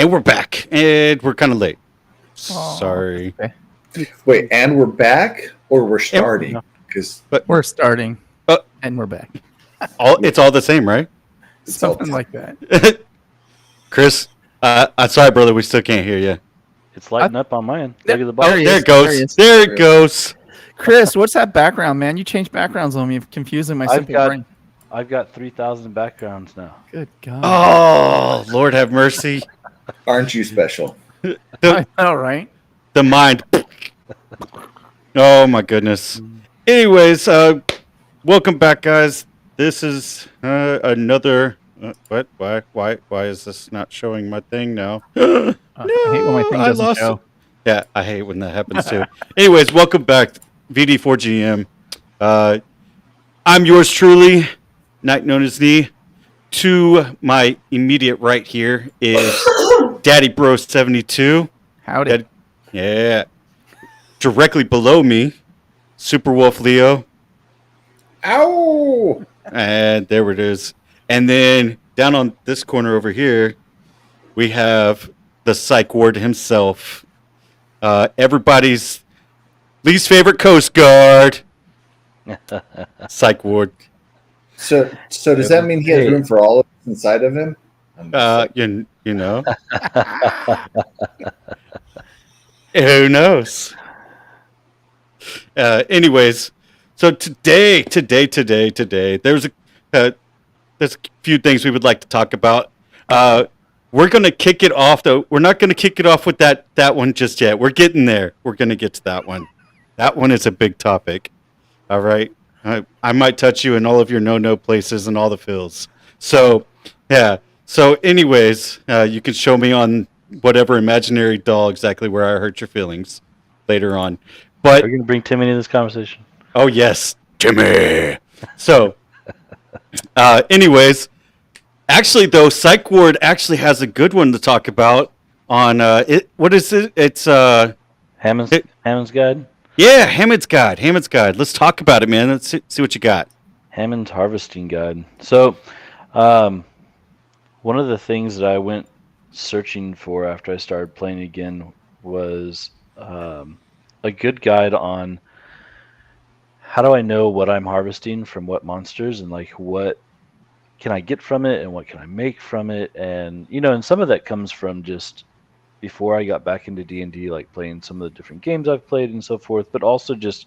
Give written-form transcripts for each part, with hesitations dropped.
And we're back. And we're kind of late. Aw, Sorry. okay. Wait, and we're back, or we're starting? But we're starting, and we're back. It's all the same, right? Something like that. Chris, I'm sorry, brother. We still can't hear you. It's lighting up on my end. Look at the Oh, bottom. there it goes. There it goes. Chris, what's that background, man? You changed backgrounds on me, confusing my simple brain. I've got 3,000 backgrounds now. Good God. Oh, Lord have mercy. Aren't you special? I know, right? The mind. Oh, my goodness. Anyways, welcome back, guys. This is another... what? Why is this not showing my thing now? No, I hate when my thing doesn't show. Yeah, I hate when that happens too. Anyways, welcome back, VD4GM. I'm yours truly, night known as Nee. To my immediate right here is Daddy Bro 72. Howdy. Yeah. Directly below me, Super Wolf Leo. Ow! And there it is. And then down on this corner over here, we have the Psych Ward himself. Everybody's least favorite Coast Guard. Psych Ward. So does that mean he has room for all of us inside of him? You know. Who knows? Anyways, so today, there's a few things we would like to talk about. We're going to kick it off, though. We're not going to kick it off with that one just yet. We're getting there. We're going to get to that one. That one is a big topic. All right? I might touch you in all of your no-no places and all the feels. So, yeah. So, anyways, you can show me on whatever imaginary doll exactly where I hurt your feelings later on. But Are you going to bring Timmy into this conversation? Oh, yes. Timmy. So, anyways, actually, though, Psych Ward actually has a good one to talk about on it. What is it? It's Hammond's Guide. Yeah, Hammond's Guide. Hammond's Guide. Let's talk about it, man. Let's see what you got. Hammond's Harvesting Guide. So, one of the things that I went searching for after I started playing again was a good guide on how do I know what I'm harvesting from what monsters, and like what can I get from it and what can I make from it. And and some of that comes from just before I got back into D&D, like playing some of the different games I've played and so forth, but also just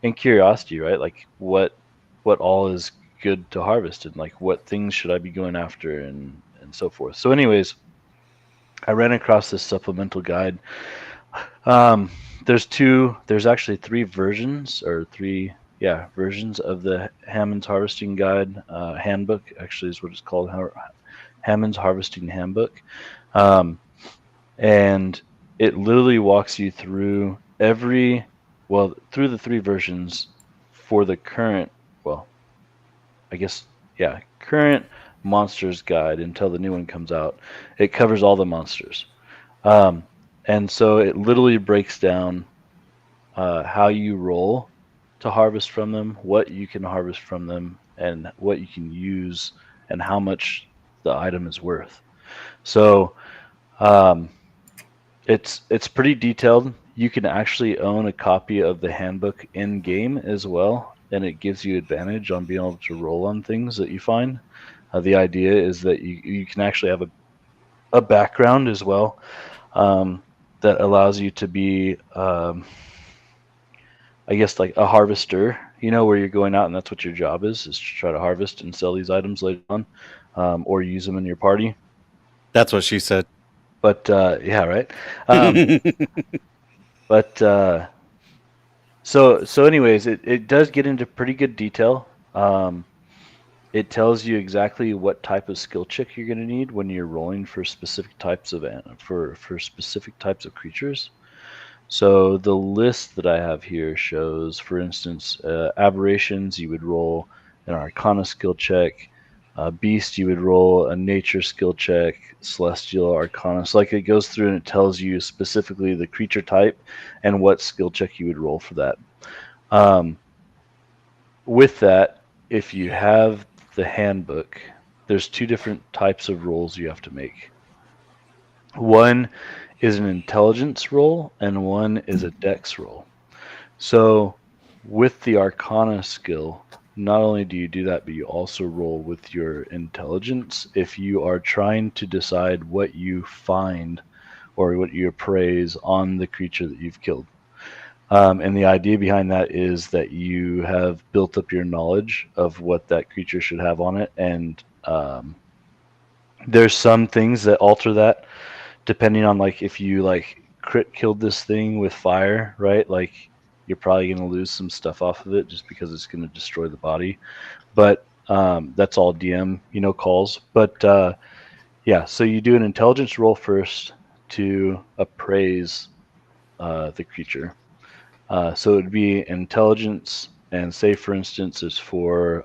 in curiosity, right? Like what all is good to harvest, and like what things should I be going after, and so forth. So anyways, I ran across this supplemental guide. There's actually three versions of the Hammond's Harvesting Guide. Handbook actually is what it's called, Hammond's Harvesting Handbook. And it literally walks you through through the three versions for the current Monsters Guide until the new one comes out. It covers all the monsters. And so it literally breaks down how you roll to harvest from them, what you can harvest from them, and what you can use, and how much the item is worth. So it's pretty detailed. You can actually own a copy of the handbook in game as well, and it gives you advantage on being able to roll on things that you find. The idea is that you can actually have a background as well that allows you to be, I guess, like a harvester, where you're going out and that's what your job is to try to harvest and sell these items later on, or use them in your party. That's what she said. But yeah, right. So anyways, it does get into pretty good detail. It tells you exactly what type of skill check you're going to need when you're rolling for specific types of specific types of creatures. So the list that I have here shows, for instance, aberrations, you would roll an Arcana skill check. Beast, you would roll a Nature skill check. Celestial, Arcana. So like it goes through and it tells you specifically the creature type and what skill check you would roll for that. With that, if you have the handbook, there's two different types of rolls you have to make. One is an intelligence roll, and one is a dex roll. So with the Arcana skill, not only do you do that, but you also roll with your intelligence if you are trying to decide what you find or what you appraise on the creature that you've killed. And the idea behind that is that you have built up your knowledge of what that creature should have on it, and there's some things that alter that depending on like if you like crit killed this thing with fire, right? Like you're probably going to lose some stuff off of it just because it's going to destroy the body. But that's all DM, calls. But yeah, so you do an intelligence roll first to appraise the creature. So it would be intelligence, and say for instance is for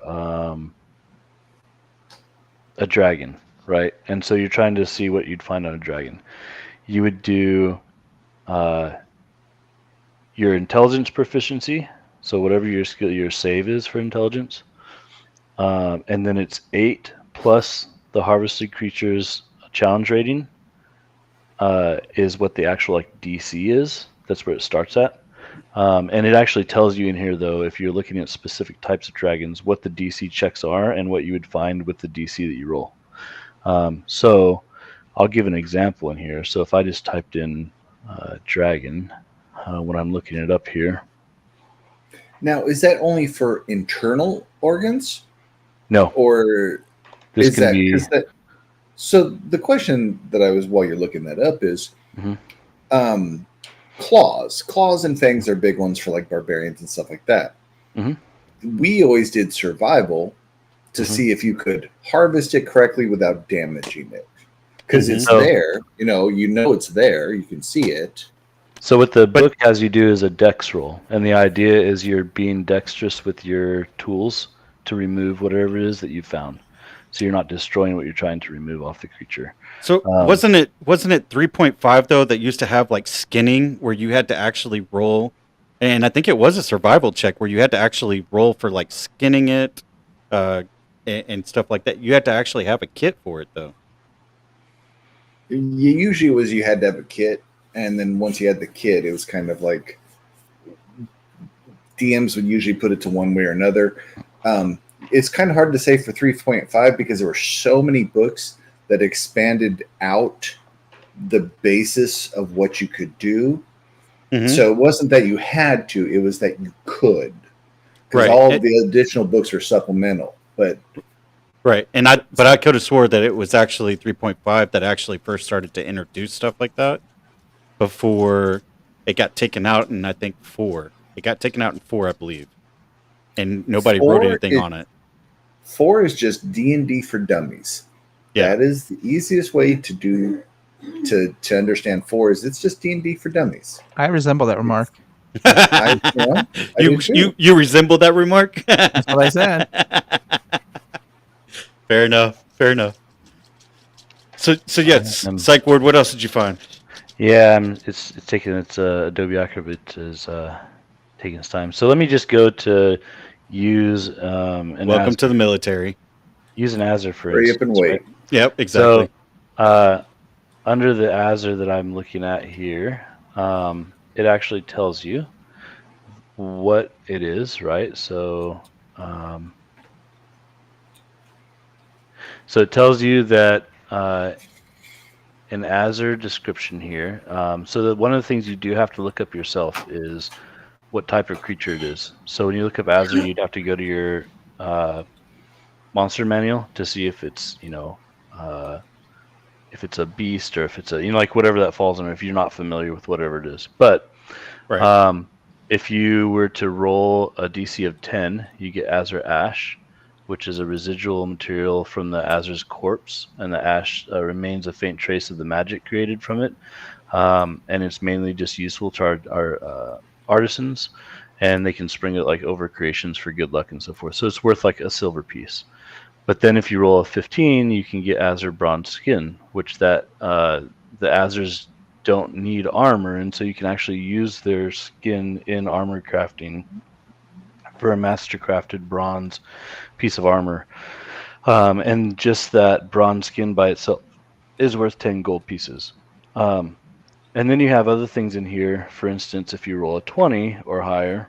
a dragon, right? And so you're trying to see what you'd find on a dragon. You would do your intelligence proficiency, so whatever your skill, your save is for intelligence, and then it's 8 plus the harvested creature's challenge rating is what the actual like DC is. That's where it starts at. And it actually tells you in here, though, if you're looking at specific types of dragons, what the DC checks are and what you would find with the DC that you roll. So I'll give an example in here. So if I just typed in dragon when I'm looking it up here. Now, is that only for internal organs? No. Or this is can be... So the question that I was, while you're looking that up, is mm-hmm. Claws and fangs are big ones for like barbarians and stuff like that. Mm-hmm. We always did survival to mm-hmm. see if you could harvest it correctly without damaging it, because mm-hmm. it's there. It's there. You can see it. So what the book has you do is a dex roll, and the idea is you're being dexterous with your tools to remove whatever it is that you found. So you're not destroying what you're trying to remove off the creature. So wasn't it 3.5 though that used to have like skinning where you had to actually roll, and I think it was a survival check where you had to actually roll for like skinning it, and stuff like that. You had to actually have a kit for it though. Usually it was you had to have a kit, and then once you had the kit, it was kind of like DMs would usually put it to one way or another. It's kind of hard to say for 3.5 because there were so many books that expanded out the basis of what you could do. Mm-hmm. So it wasn't that you had to, it was that you could. Because all of the additional books are supplemental. But right. And I could have swore that it was actually 3.5 that actually first started to introduce stuff like that before it got taken out in, I think, 4. It got taken out in 4, I believe. And nobody wrote anything on it. 4 is just D&D for dummies. Yeah. That is the easiest way to do to understand 4 is it's just D&D for dummies. I resemble that remark. You resemble that remark? That's what I said. Fair enough. So yes, Psych Ward, what else did you find? Yeah, it's taking its Adobe Acrobat is taking its time. So let me just go to use welcome to the military. Use an Azure for hurry up and wait. Right? Yep, exactly. So under the Azure that I'm looking at here, it actually tells you what it is, right? So so it tells you that an Azure description here. So that one of the things you do have to look up yourself is what type of creature it is. So when you look up Azure, you'd have to go to your monster manual to see if it's if it's a beast or if it's a like whatever that falls under. If you're not familiar with whatever it is, but if you were to roll a DC of 10, you get Azure Ash, which is a residual material from the Azure's corpse, and the ash remains a faint trace of the magic created from it, and it's mainly just useful to our artisans, and they can spring it like over creations for good luck and so forth. So it's worth like a silver piece. But then if you roll a 15, you can get Azure Bronze Skin, which the Azures don't need armor, and so you can actually use their skin in armor crafting for a master crafted bronze piece of armor. And just that bronze skin by itself is worth 10 gold pieces. And then you have other things in here. For instance, if you roll a 20 or higher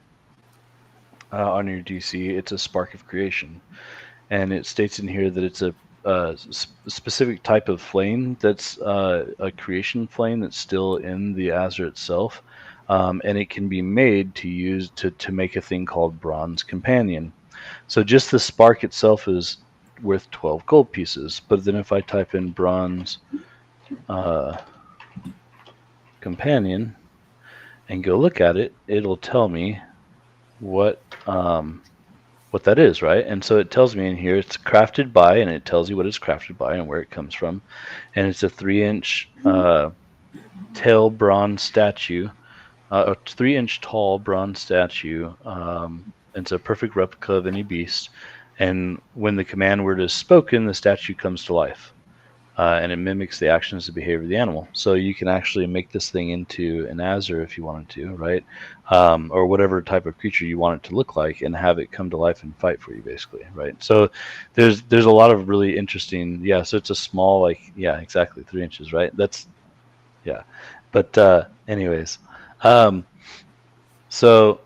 on your DC, it's a spark of creation. And it states in here that it's a specific type of flame that's a creation flame that's still in the Azure itself. And it can be made to use to make a thing called Bronze Companion. So just the spark itself is worth 12 gold pieces. But then if I type in Bronze Companion and go look at it, it'll tell me what that is, right? And so it tells me in here it's crafted by, and it tells you what it's crafted by and where it comes from. And it's a 3-inch tail bronze statue, a 3-inch tall bronze statue. It's a perfect replica of any beast. And when the command word is spoken, the statue comes to life. And it mimics the actions and behavior of the animal. So you can actually make this thing into an Azure if you wanted to, right? Or whatever type of creature you want it to look like, and have it come to life and fight for you, basically, right? So there's a lot of really interesting, so it's a small, like, exactly 3 inches, right? That's, But anyways, so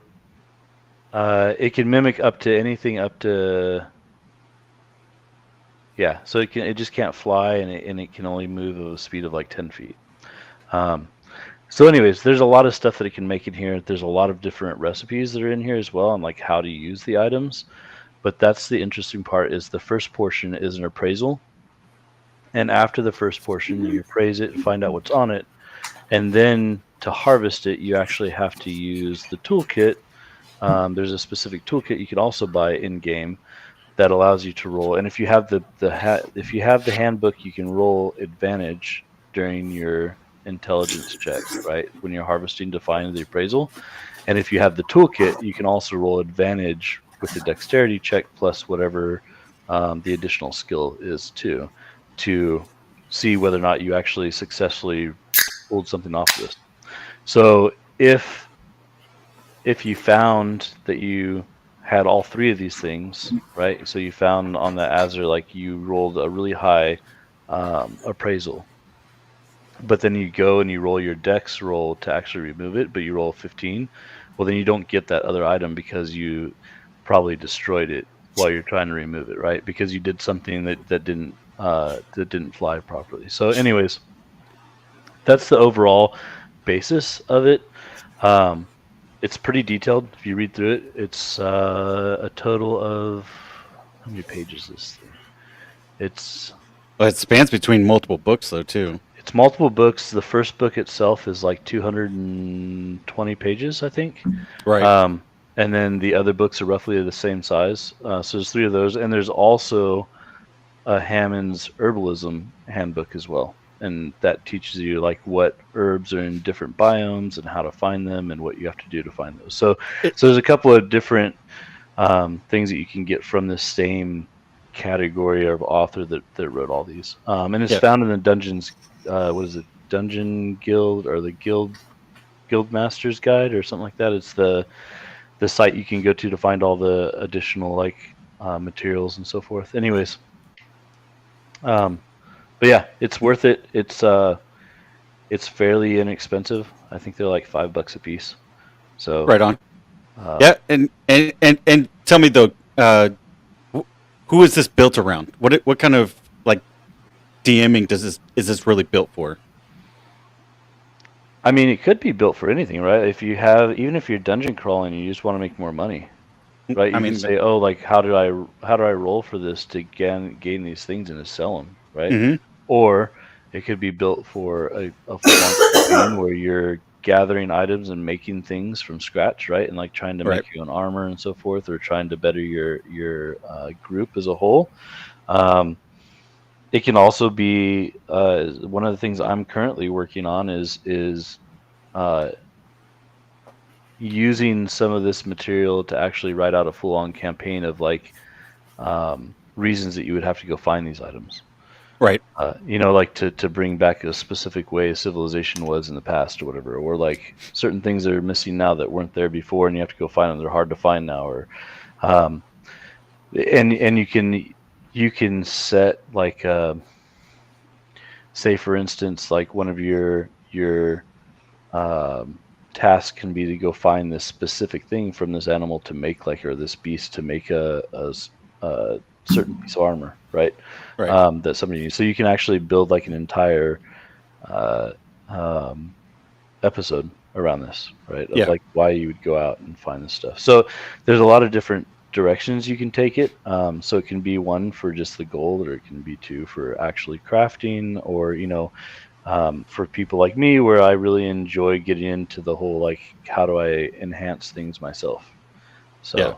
it can mimic up to anything up to. Yeah, so it just can't fly, and it can only move at a speed of like 10 feet. So anyways, there's a lot of stuff that it can make in here. There's a lot of different recipes that are in here as well, on like how to use the items. But that's the interesting part, is the first portion is an appraisal. And after the first portion, you appraise it, find out what's on it. And then to harvest it, you actually have to use the toolkit. There's a specific toolkit you can also buy in-game that allows you to roll. And if you have if you have the handbook, you can roll advantage during your intelligence check, right? When you're harvesting to find the appraisal. And if you have the toolkit, you can also roll advantage with the dexterity check plus whatever the additional skill is too, to see whether or not you actually successfully pulled something off this. So if you found that you had all 3 of these things, right? So you found on the Azure, like, you rolled a really high appraisal, but then you go and you roll your dex roll to actually remove it, but you roll 15. Well, then you don't get that other item because you probably destroyed it while you're trying to remove it, right? Because you did something that didn't fly properly. So anyways, that's the overall basis of it. It's pretty detailed. If you read through it, it's a total of, how many pages is this thing? It spans between multiple books, though, too. It's multiple books. The first book itself is like 220 pages, I think. Right. And then the other books are roughly the same size. So there's 3 of those, and there's also a Hammond's herbalism handbook as well. And that teaches you like what herbs are in different biomes and how to find them and what you have to do to find those. So there's a couple of different things that you can get from the same category of author that wrote all these. And it's found in the Dungeons, Dungeon Guild, or the Guild Master's Guide or something like that. It's the site you can go to find all the additional like materials and so forth. Anyways, but yeah, it's worth it. It's fairly inexpensive. I think they're like $5 a piece. So right on. And tell me though, who is this built around? What kind of like DMing is this really built for? I mean, it could be built for anything, right? Even if you're dungeon crawling, you just want to make more money, right? You can say, oh, like how do I roll for this to gain these things and to sell them, right? Mm-hmm. Or it could be built for a full-on campaign where you're gathering items and making things from scratch, right? And like trying to make your own armor and so forth, or trying to better your group as a whole. It can also be one of the things I'm currently working on is using some of this material to actually write out a full-on campaign of like reasons that you would have to go find these items. Right. Like to bring back a specific way civilization was in the past or whatever, or like certain things that are missing now that weren't there before and you have to go find them. They're hard to find now, or and you can set like say for instance, like one of your task can be to go find this specific thing from this animal to make or this beast to make a certain piece of armor, right? Right. That somebody needs. So you can actually build like an entire uh, um, episode around this, right? Of Yeah. like why you would go out and find this stuff. So there's a lot of different directions you can take it. So it can be one for just the gold, or it can be two for actually crafting, or for people like me, where I really enjoy getting into the whole like how do I enhance things myself. So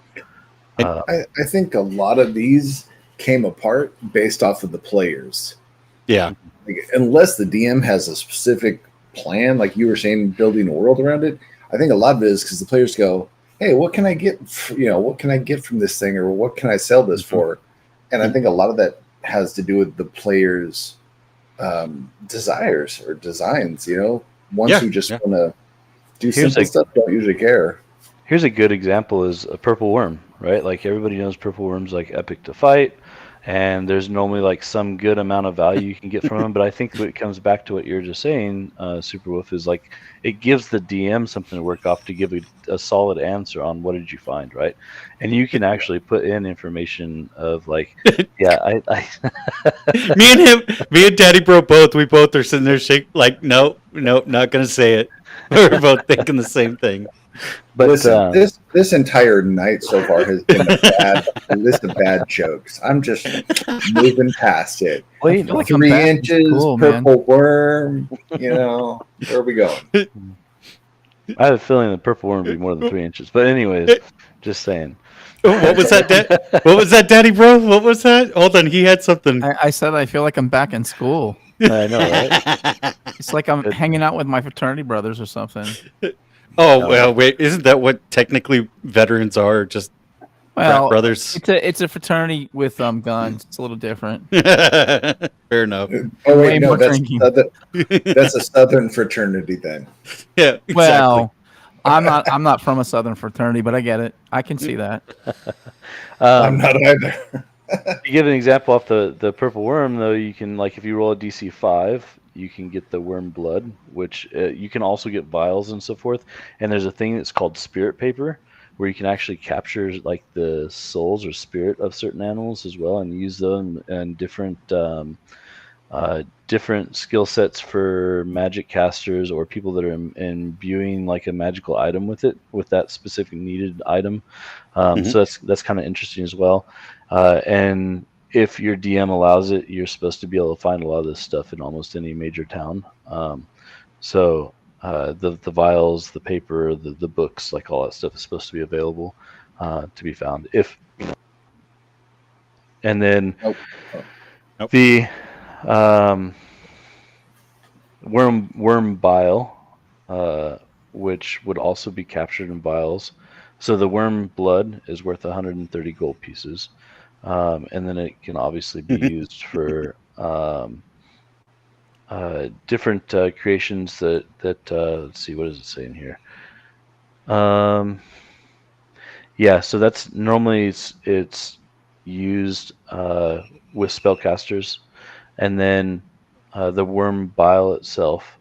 I think a lot of these came apart based off of the players. Yeah. Like, unless the DM has a specific plan, like you were saying, building a world around it, I think a lot of it is because the players go, "Hey, what can I get? What can I get from this thing, or what can I sell this for?" And I think a lot of that has to do with the players' desires or designs. Ones who just want to do simple stuff don't usually care. Here's a good example: is a purple worm, right? Like everybody knows, purple worms like epic to fight. And there's normally like some good amount of value you can get from them, but I think it comes back to what you're just saying, Superwolf, is like it gives the DM something to work off to give a solid answer on what did you find, right? And you can actually put in information of like, yeah, I me and Daddy Bro we both are sitting there like, nope, not gonna say it. We're both thinking the same thing. But listen, this entire night so far has been a list of bad jokes. I'm just moving past it. Wait, like 3 inches, purple worm. Where are we going? I have a feeling the purple worm would be more than 3 inches. But anyways, just saying. What was that? What was that, Daddy Bro? What was that? Hold on, he had something. I said I feel like I'm back in school. I know, right? It's like I'm hanging out with my fraternity brothers or something. Oh, well, wait, isn't that what technically veterans are? Just frat brothers? It's a fraternity with guns. It's a little different. Fair enough. Oh, wait, no, that's a Southern fraternity then. Yeah, exactly. Well, I'm not from a Southern fraternity, but I get it. I can see that. I'm not either. To give an example off the purple worm, though, you can, like, if you roll a DC 5, you can get the worm blood, which you can also get vials and so forth. And there's a thing that's called spirit paper, where you can actually capture like the souls or spirit of certain animals as well, and use them in different skill sets for magic casters or people that are imbuing like a magical item with that specific needed item. So that's kind of interesting as well. And if your DM allows it, you're supposed to be able to find a lot of this stuff in almost any major town. So the vials, the paper, the books, like all that stuff is supposed to be available to be found. And then the worm bile, which would also be captured in vials. So the worm blood is worth 130 gold pieces. And then it can obviously be used for different creations that let's see, what does it say in here? So that's normally it's used with spellcasters, and then the worm bile itself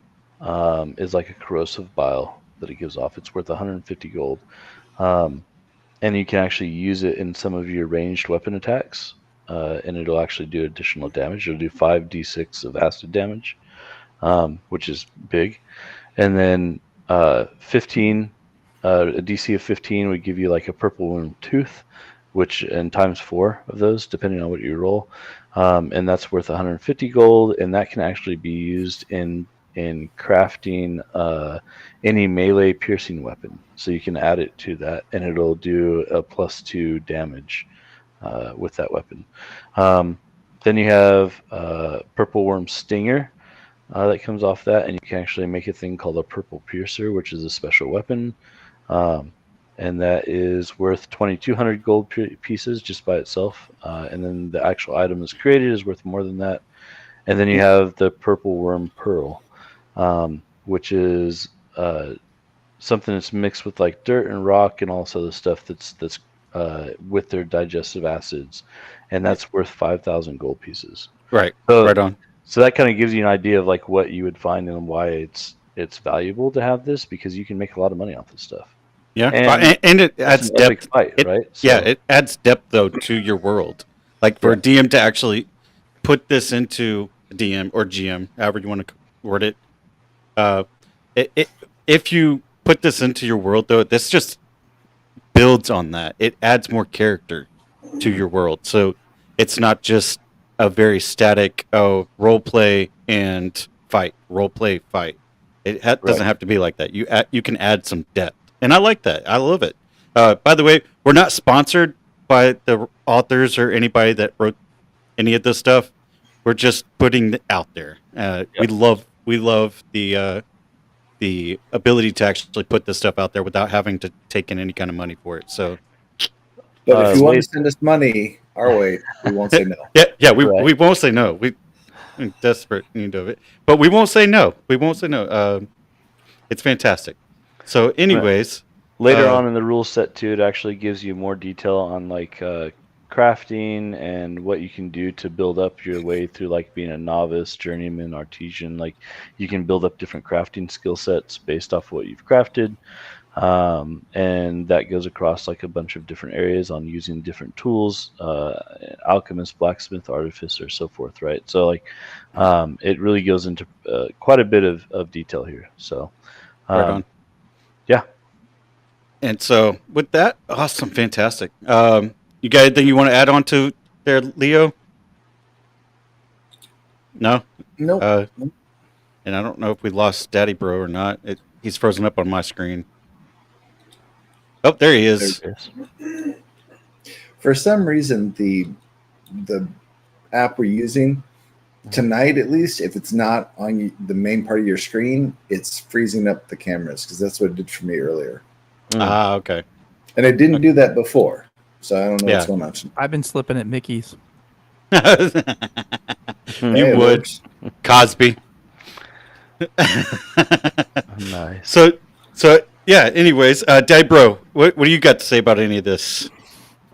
is like a corrosive bile that it gives off. It's worth 150 gold. And you can actually use it in some of your ranged weapon attacks, and it'll actually do additional damage. It'll do 5d6 of acid damage, which is big. And then 15, a DC of 15 would give you like a purple worm tooth, which and times 4 of those, depending on what you roll. And that's worth 150 gold, and that can actually be used in crafting any melee piercing weapon. So you can add it to that, and it'll do a +2 damage with that weapon. Then you have purple worm stinger that comes off that, and you can actually make a thing called a purple piercer, which is a special weapon, and that is worth 2,200 gold pieces just by itself. And then the actual item that's created is worth more than that. And then you have the purple worm pearl, which is something that's mixed with like dirt and rock and also the stuff that's with their digestive acids, and that's worth 5,000 gold pieces. Right. So, right on. So that kind of gives you an idea of like what you would find and why it's valuable to have this, because you can make a lot of money off this stuff. Yeah, And and it That's adds an epic depth. fight, It, right? Yeah, So- it adds depth though to your world. Like for a DM to actually put this into a DM or GM, however you want to word it. If you put this into your world though, this just builds on that. It adds more character to your world. So it's not just a very static role play and fight, role play fight. It doesn't have to be like that. You can add some depth, and I like that. I love it. By the way, we're not sponsored by the authors or anybody that wrote any of this stuff. We're just putting it out there. We love the ability to actually put this stuff out there without having to take in any kind of money for it. So, But if you want to send us money our way, we won't say no. yeah, we won't say no. We're in desperate need of it, but we won't say no. We won't say no. It's fantastic. So, anyways, later on in the rule set too, it actually gives you more detail on like crafting and what you can do to build up your way through like being a novice, journeyman, artisan. Like you can build up different crafting skill sets based off of what you've crafted. And that goes across like a bunch of different areas on using different tools, alchemist, blacksmith, artificer, so forth, right? So like it really goes into quite a bit of detail here. So right on. Yeah. And so with that, awesome, fantastic. You got anything you want to add on to there, Leo? No? Nope. And I don't know if we lost Daddy Bro or not. He's frozen up on my screen. Oh, there he is. For some reason, the app we're using tonight, at least, if it's not on the main part of your screen, it's freezing up the cameras because that's what it did for me earlier. Ah, okay. And it didn't do that before, so I don't know what's going on. I've been slipping at Mickey's. You Hey, would, Cosby. Nice. So yeah. Anyways, Daddy Bro, what do you got to say about any of this?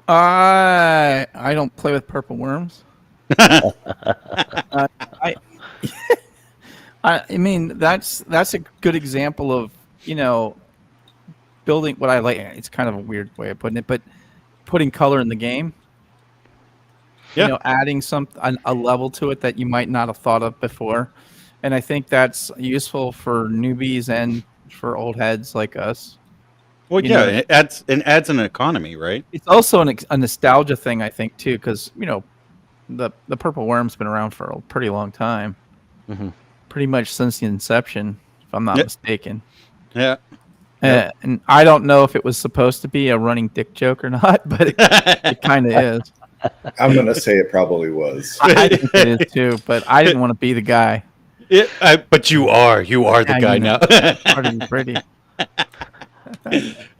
I don't play with purple worms. I mean that's a good example of building what I like. It's kind of a weird way of putting it, but putting color in the game. Yeah. Adding a level to it that you might not have thought of before, and I think that's useful for newbies and for old heads like us. Well, it adds an economy, right? It's also a nostalgia thing, I think, too, because the purple worm's been around for a pretty long time, pretty much since the inception, if I'm not mistaken. Yeah. And I don't know if it was supposed to be a running dick joke or not, but it kind of is. I'm going to say it probably was. I think it is too, but I didn't want to be the guy. But you are the guy now. Pretty.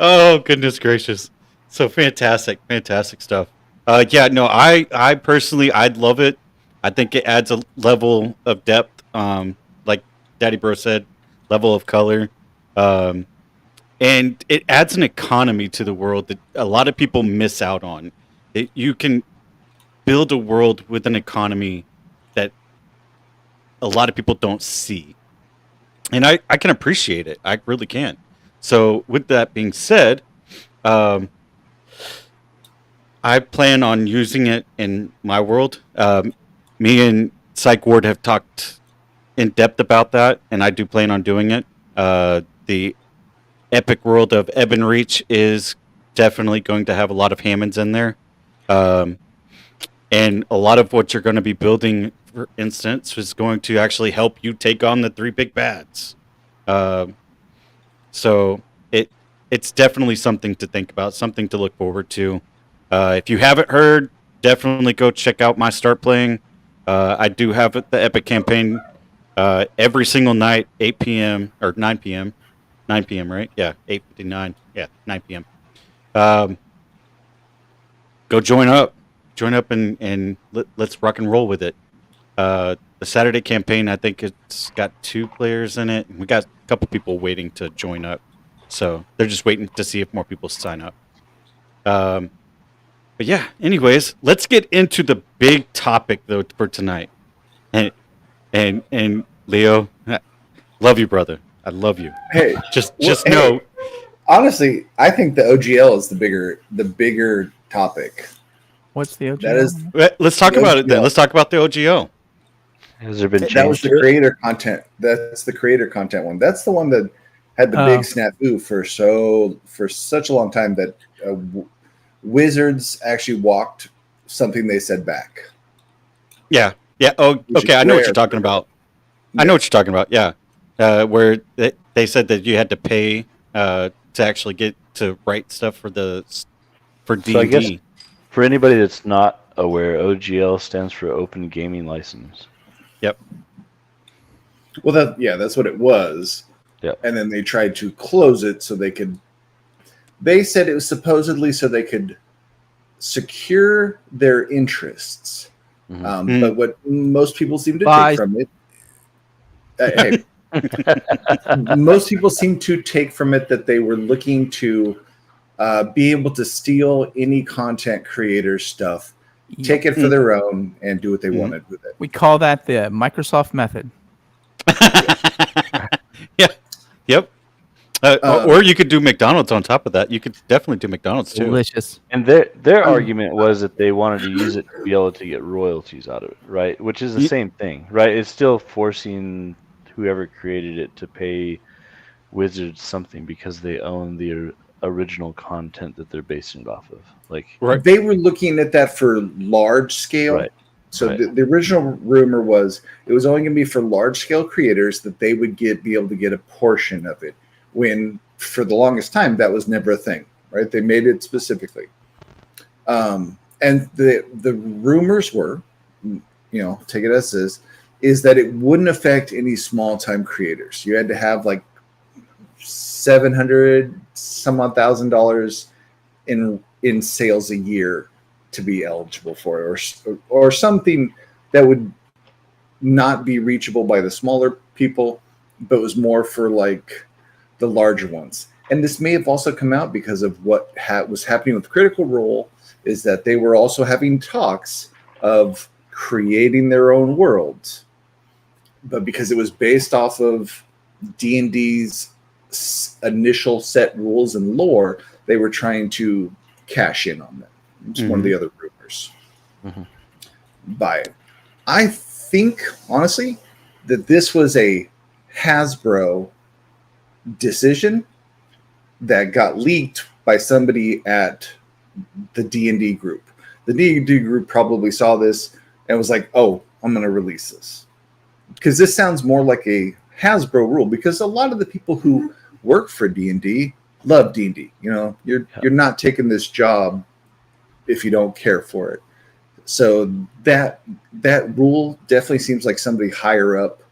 Oh, goodness gracious. So fantastic stuff. I personally, I'd love it. I think it adds a level of depth, like Daddy Bro said, level of color. And it adds an economy to the world that a lot of people miss out on. You can build a world with an economy that a lot of people don't see. And I can appreciate it. I really can. So with that being said, I plan on using it in my world. Me and Psych Ward have talked in depth about that, and I do plan on doing it. The epic world of Ebon Reach is definitely going to have a lot of Hammonds in there. And a lot of what you're going to be building, for instance, is going to actually help you take on the 3 big bads. So it's definitely something to think about, something to look forward to. If you haven't heard, definitely go check out my Start Playing. I do have the Epic campaign every single night, 8 p.m. or 9 p.m. 9 p.m., right? Yeah, 8:59. Yeah, 9 p.m. Go join up and let's rock and roll with it. The Saturday campaign, I think it's got 2 players in it. We got a couple people waiting to join up, so they're just waiting to see if more people sign up. But yeah, anyways, let's get into the big topic though for tonight, and And Leo, love you, brother. I love you. Hey, Just hey, know. honestly, I think the OGL is the bigger topic. What's the OG? That is Let's talk the about it then. OGL. Let's talk about the OGO. Has there been change? That was the to it? creator content. That's the creator content one. That's the one that had the big snafu for such a long time that Wizards actually walked something they said back. Yeah. Oh, Which okay. is I know what rare. you're talking about. Yeah. I know what you're talking about. Yeah. Where they said that you had to pay to actually get to write stuff for D&D. So I guess for anybody that's not aware, OGL stands for Open Gaming License. Yep. Well, that's what it was. Yep. And then they tried to close it so they could. They said it was supposedly so they could secure their interests. Mhm. But what most people seem to Bye. take from it, most people seem to take from it that they were looking to be able to steal any content creator stuff, take it for their own, and do what they wanted with it. We call that the Microsoft method. Yeah. Yep. Or you could do McDonald's on top of that. You could definitely do McDonald's too. Delicious. And their argument was that they wanted to use it to be able to get royalties out of it, right? Which is the same thing, right? It's still forcing whoever created it to pay Wizards something because they own the original content that they're basing it off of. Like, Right. They were looking at that for large scale. Right. So Right. the original rumor was it was only going to be for large scale creators that they would be able to get a portion of it. When for the longest time that was never a thing, right? They made it specifically, and the rumors were, take it as is that it wouldn't affect any small time creators. You had to have like $700 some odd $1,000 in sales a year to be eligible for it, or something that would not be reachable by the smaller people, but was more for like the larger ones. And this may have also come out because of what was happening with Critical Role, is that they were also having talks of creating their own worlds, but because it was based off of D&D's initial set rules and lore, they were trying to cash in on them. It's one of the other rumors. By it. I think, honestly, that this was a Hasbro decision that got leaked by somebody at the D&D group. The D&D group probably saw this and was like, "Oh, I'm going to release this." Because this sounds more like a Hasbro rule, because a lot of the people who work for D&D love D&D. You're not taking this job if you don't care for it. So that rule definitely seems like somebody higher up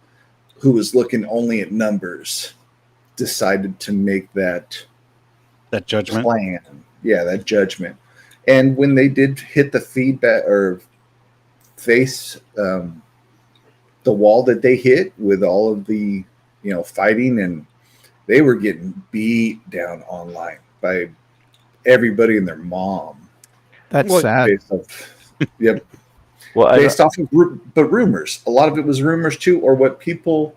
who was looking only at numbers decided to make that judgment plan. Yeah, that judgment. And when they did hit the feedback or face the wall that they hit with all of the fighting, and they were getting beat down online by everybody and their mom. That's sad. Based off, yep. well, Based off of but rumors. A lot of it was rumors too, or what people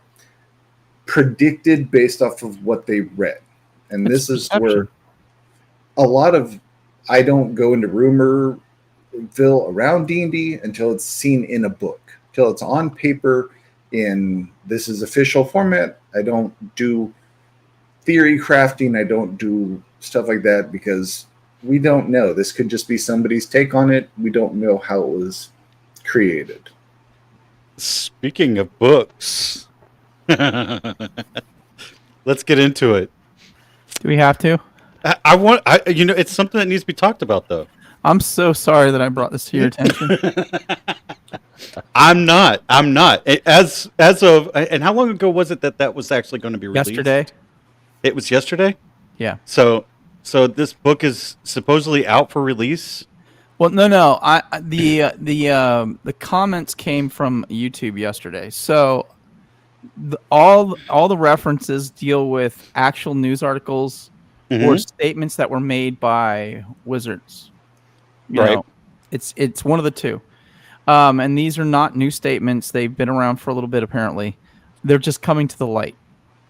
predicted based off of what they read. And this is where a lot of, I don't go into rumorville around D&D until it's seen in a book, till it's on paper in this is official format. I don't do theory crafting. I don't do stuff like that because we don't know. This could just be somebody's take on it. We don't know how it was created. Speaking of books, let's get into it. Do we have to? It's something that needs to be talked about, though. I'm so sorry that I brought this to your attention. I'm not. As of, and how long ago was it that was actually going to be released? Yesterday. It was yesterday? Yeah. So this book is supposedly out for release? Well, no. The comments came from YouTube yesterday. So all the references deal with actual news articles or statements that were made by Wizards. You know, it's one of the two. And these are not new statements. They've been around for a little bit, apparently. They're just coming to the light,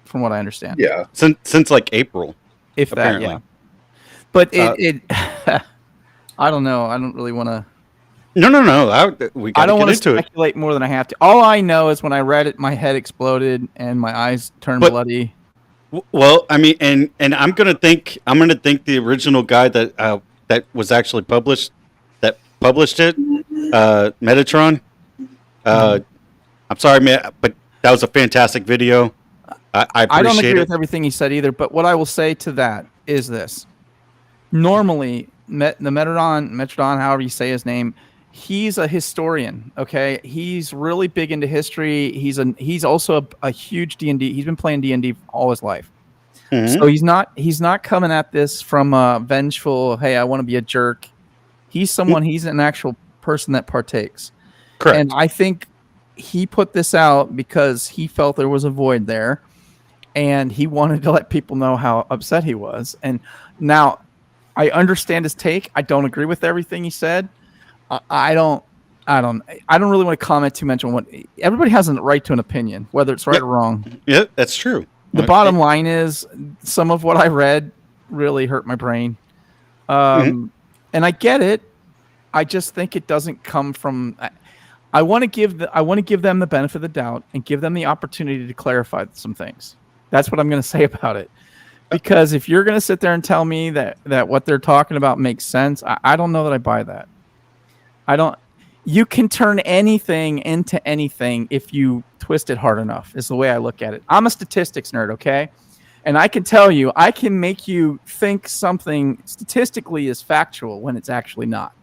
from what I understand. Yeah. Since like April, If that, apparently. yeah. But it I don't know. I don't really want to. No. We got I to don't get want to into it. speculate more than I have to. All I know is when I read it, my head exploded and my eyes turned bloody. Well, I mean, and I'm gonna think the original guy that was actually published it, Metatron. I'm sorry, man, but that was a fantastic video. I appreciate I don't agree it. with everything he said either. But what I will say to that is this: normally, the Metrodon, however you say his name, he's a historian. Okay, he's really big into history. He's also a huge D&D. He's been playing D&D all his life. Mhm. So he's not coming at this from a vengeful, hey, I want to be a jerk. He's an actual person that partakes. Correct. And I think he put this out because he felt there was a void there and he wanted to let people know how upset he was. And now I understand his take. I don't agree with everything he said. I don't really want to comment too much on what everybody has a right to an opinion, whether it's right or wrong. Yeah, that's true. The bottom line is some of what I read really hurt my brain. And I get it. I just think it doesn't come from. I want to give them the benefit of the doubt and give them the opportunity to clarify some things. That's what I'm going to say about it. Because if you're going to sit there and tell me that what they're talking about makes sense, I don't know that I buy that. You can turn anything into anything if you twist it hard enough, is the way I look at it. I'm a statistics nerd, okay? And I can tell you, I can make you think something statistically is factual when it's actually not.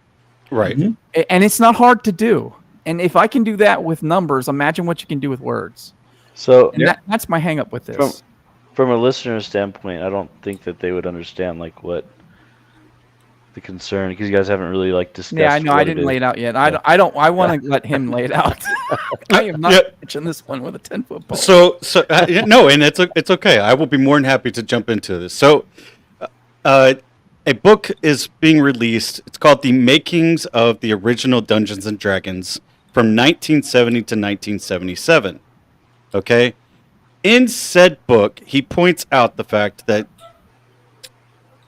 Right. Mm-hmm. And it's not hard to do. And if I can do that with numbers, imagine what you can do with words. So And that's my hang up with this. From a listener's standpoint, I don't think that they would understand like what the concern, because you guys haven't really like discussed. Yeah, I know. what I didn't lay it out yet. I want to let him lay it out. I am not pitching this one with a 10-foot pole. So no, and it's okay. I will be more than happy to jump into this. So, a book is being released. It's called "The Makings of the Original Dungeons and Dragons" from 1970 to 1977. Okay, in said book, he points out the fact that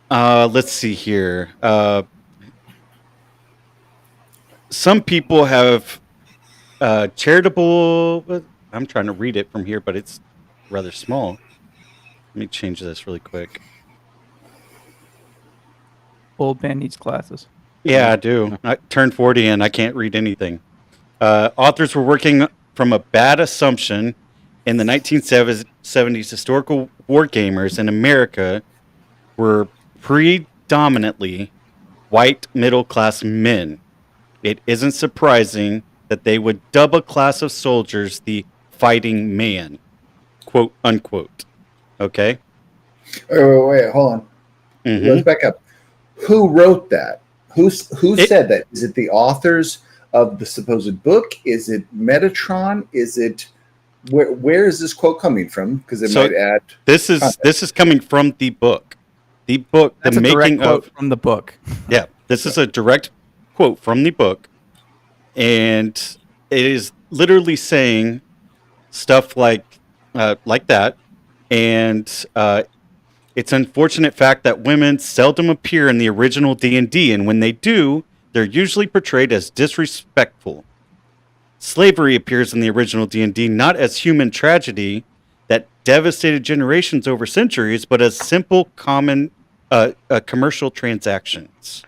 let's see here. Some people have charitable. I'm trying to read it from here, but it's rather small. Let me change this really quick. Old man needs glasses. Yeah, I do. I turned 40 and I can't read anything. Authors were working from a bad assumption in the 1970s. Historical war gamers in America were predominantly white middle-class men. It isn't surprising that they would dub a class of soldiers the fighting man, quote unquote. Okay? Wait, hold on. Mm-hmm. Let's back up. Who wrote that? Who said that? Is it the authors of the supposed book? Is it Metatron? Is it where is this quote coming from? Because it might add. This is coming from the book. The book, That's the a direct making quote of from the book. Yeah, this is a direct quote from the book, and it is literally saying stuff like that, and it's an unfortunate fact that women seldom appear in the original D&D, and when they do, they're usually portrayed as disrespectful. Slavery appears in the original D&D not as human tragedy that devastated generations over centuries, but as simple, common commercial transactions.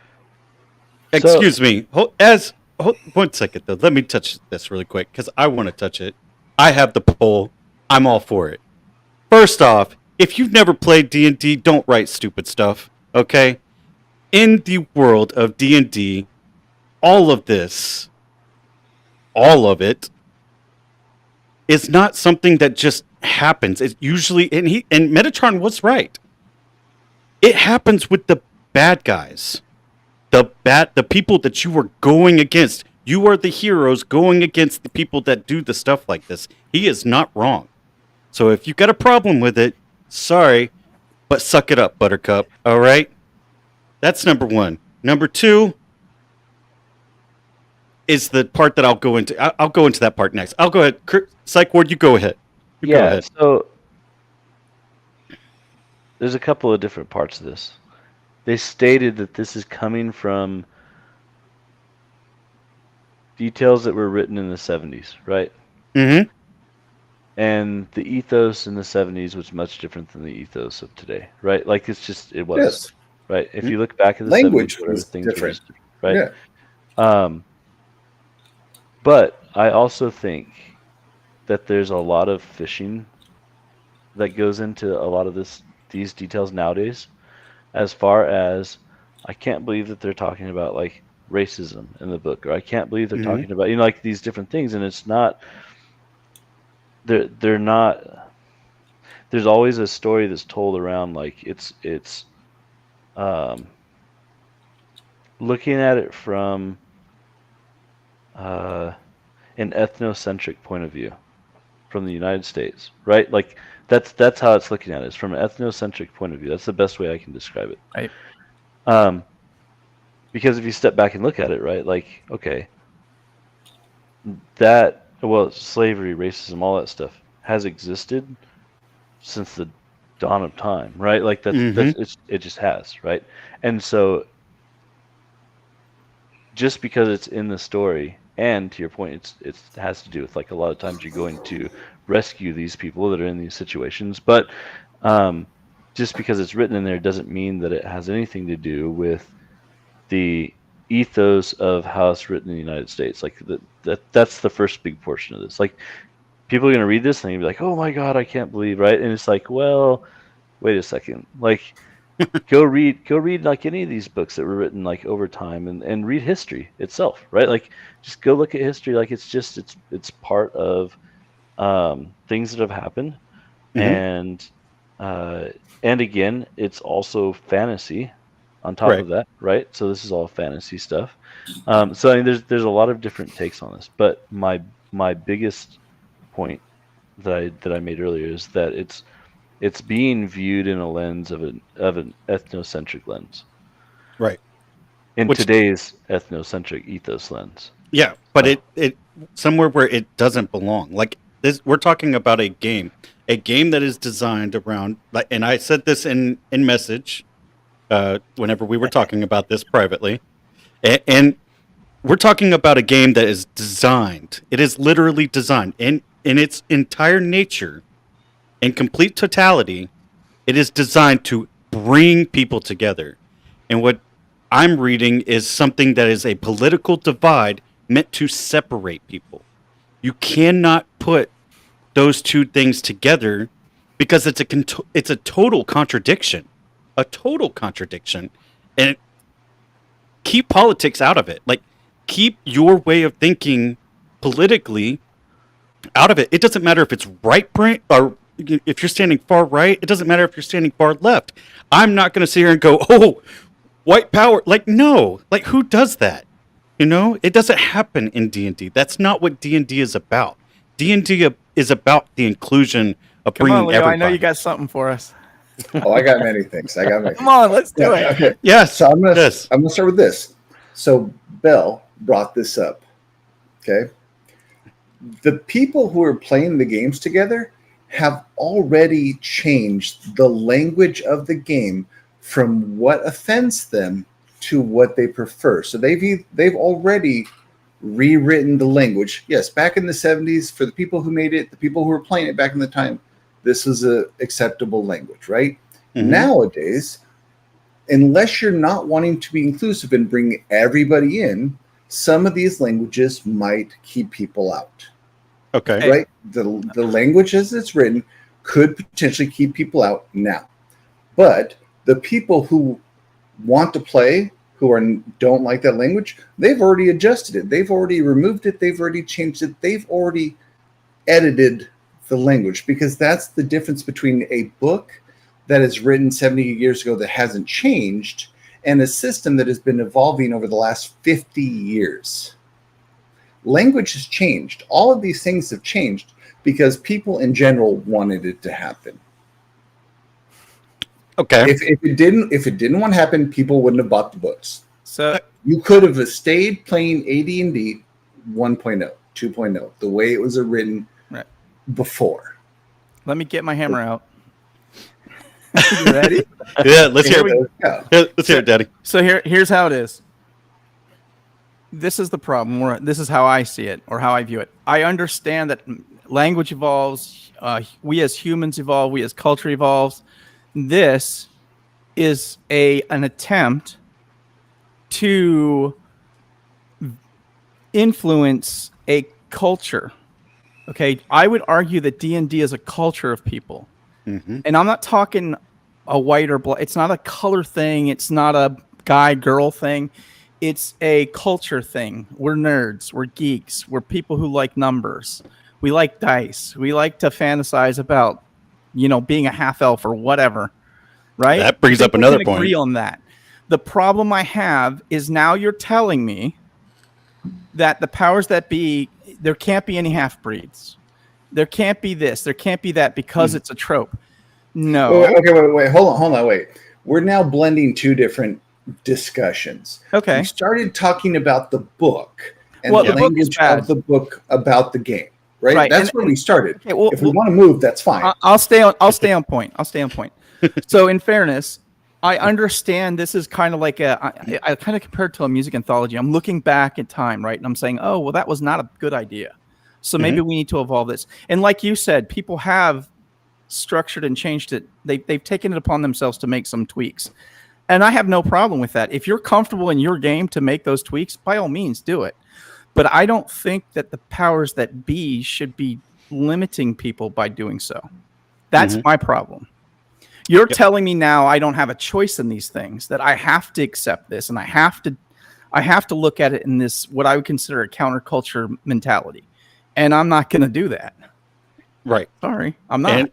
Excuse me. Hold 1 second, though. Let me touch this really quick, because I want to touch it. I have the poll. I'm all for it. First off, if you've never played D&D, don't write stupid stuff, okay? In the world of D&D, all of this, all of it, is not something that just happens. It usually, and Metatron was right. It happens with the bad guys. The people that you are going against. You are the heroes going against the people that do the stuff like this. He is not wrong. So if you've got a problem with it, sorry, but suck it up, Buttercup. All right? That's number one. Number two, is the part that I'll go into. I'll go into that part next. I'll go ahead. Psych Ward, you go ahead. You go ahead. So there's a couple of different parts of this. They stated that this is coming from details that were written in the 70s, right? Mm-hmm. And the ethos in the 70s was much different than the ethos of today, right? Like it was, Yes. right? If you look back at the Language 70s, whatever was things were different. just, right? Yeah. But I also think that there's a lot of fishing that goes into a lot of these details nowadays, as far as I can't believe that they're talking about like racism in the book, or I can't believe they're talking about like these different things, and it's not. They're not. There's always a story that's told around like it's looking at it from an ethnocentric point of view from the United States, right? Like that's how it's looking at it. It's from an ethnocentric point of view. That's the best way I can describe it. Right. Because if you step back and look at it, right, like, okay, slavery, racism, all that stuff has existed since the dawn of time, right? Like it just has, right? And so just because it's in the story, and to your point, it has to do with like a lot of times you're going to rescue these people that are in these situations, but just because it's written in there doesn't mean that it has anything to do with the ethos of how it's written in the United States. Like that's the first big portion of this. Like people are going to read this and they're going to be like, oh my God, I can't believe, right? And it's like, well, wait a second. Like go read like any of these books that were written like over time and read history itself, right? Like just go look at history. Like it's part of things that have happened. And again, it's also fantasy on top of that, right? So this is all fantasy stuff. So I mean, there's a lot of different takes on this, but my biggest point that I made earlier is that it's being viewed in a lens of an ethnocentric lens, right? In today's ethnocentric ethos lens. Yeah, but it somewhere where it doesn't belong. Like this, we're talking about a game that is designed around. And I said this in message. Whenever we were talking about this privately, and we're talking about a game that is designed. It is literally designed in its entire nature, in complete totality. It is designed to bring people together. And what I'm reading is something that is a political divide meant to separate people. You cannot put those two things together because it's a total contradiction. A total contradiction, and keep politics out of it. Like, keep your way of thinking politically out of it. It doesn't matter if it's right brain or if you're standing far right. It doesn't matter if you're standing far left. I'm not going to sit here and go, oh, white power. Like, no. Like, who does that? You know, it doesn't happen in D&D. That's not what D&D is about. D&D is about the inclusion of Come bringing on, Leo, everybody. I know you got something for us. Oh, I got many things. Come on, let's do it. Okay. Yes. So I'm gonna start with this. So Bell brought this up. Okay. The people who are playing the games together have already changed the language of the game from what offends them to what they prefer. So they've already rewritten the language. Yes, back in the 70s, for the people who made it, the people who were playing it back in the time, this was a acceptable language, right? Mm-hmm. Nowadays, unless you're not wanting to be inclusive and bring everybody in, some of these languages might keep people out. Okay. Right? The language as it's written could potentially keep people out now. But the people who want to play, who don't like that language, they've already adjusted it. They've already removed it. They've already changed it. They've already edited the language, because that's the difference between a book that is written 70 years ago that hasn't changed and a system that has been evolving over the last 50 years. Language has changed. All of these things have changed because people in general wanted it to happen. Okay. If it didn't want to happen, people wouldn't have bought the books. So you could have stayed playing AD&D 1.0, 2.0, the way it was written Right. before. Let me get my hammer out. You ready? Yeah, let's hear Here it. we go. Yeah, let's hear it, Daddy. So here's how it is. This is the problem, or this is how I see it, or how I view it. I understand that language evolves. We as humans evolve. We as culture evolves. This is an attempt to influence a culture. Okay, I would argue that D&D is a culture of people, and I'm not talking a white or black. It's not a color thing. It's not a guy-girl thing. It's a culture thing. We're nerds. We're geeks. We're people who like numbers. We like dice. We like to fantasize about, being a half elf or whatever. Right? That brings I up think we another can agree point. on that. The problem I have is now you're telling me that the powers that be, there can't be any half breeds. There can't be this. There can't be that because it's a trope. No. Wait. Hold on. Wait. We're now blending two different discussions. Okay. We started talking about the book and Well, the the book is language bad. of the book about the game, right? Right, That's and- where we started. Okay, well, if we want to move, that's fine. I'll stay on point. So in fairness, I understand this is kind of like I kind of compare it to a music anthology. I'm looking back at time, right? And I'm saying, oh, well, that was not a good idea. So maybe we need to evolve this. And like you said, people have structured and changed it. They've taken it upon themselves to make some tweaks. And I have no problem with that. If you're comfortable in your game to make those tweaks, by all means, do it. But I don't think that the powers that be should be limiting people by doing so. That's my problem. You're telling me now I don't have a choice in these things, that I have to accept this, and I have to look at it in this, what I would consider a counterculture mentality. And I'm not going to do that. Right. Sorry, I'm not.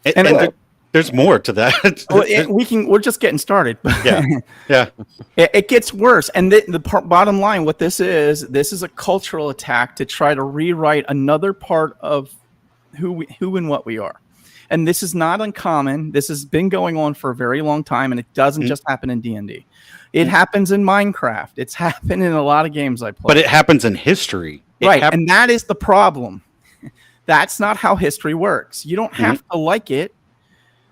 And there's more to that. Well, we're just getting started. Yeah. It gets worse. And bottom line, what this is a cultural attack to try to rewrite another part of who and what we are. And this is not uncommon. This has been going on for a very long time, and it doesn't just happen in D&D. It happens in Minecraft. It's happened in a lot of games I play. But it happens in history. Right, and that is the problem. That's not how history works. You don't have to like it.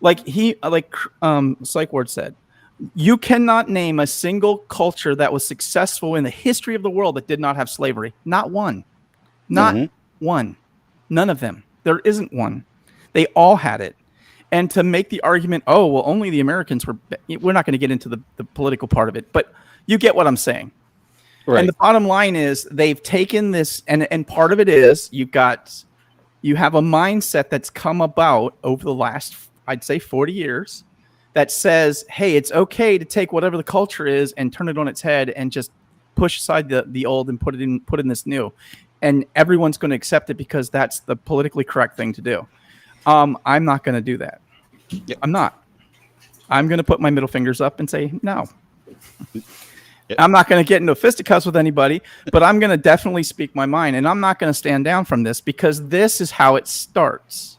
Like Psych Ward said, you cannot name a single culture that was successful in the history of the world that did not have slavery. Not one. Not one. None of them. There isn't one. They all had it. And to make the argument, oh, well, only the Americans we're not going to get into the political part of it, but you get what I'm saying. Right. And the bottom line is they've taken this, and part of it is you have a mindset that's come about over the last, I'd say 40 years, that says, hey, it's okay to take whatever the culture is and turn it on its head and just push aside the old and put in this new. And everyone's going to accept it because that's the politically correct thing to do. I'm not going to do that. Yep. I'm not. I'm going to put my middle fingers up and say no. Yep. I'm not going to get into fisticuffs with anybody, but I'm going to definitely speak my mind, and I'm not going to stand down from this because this is how it starts.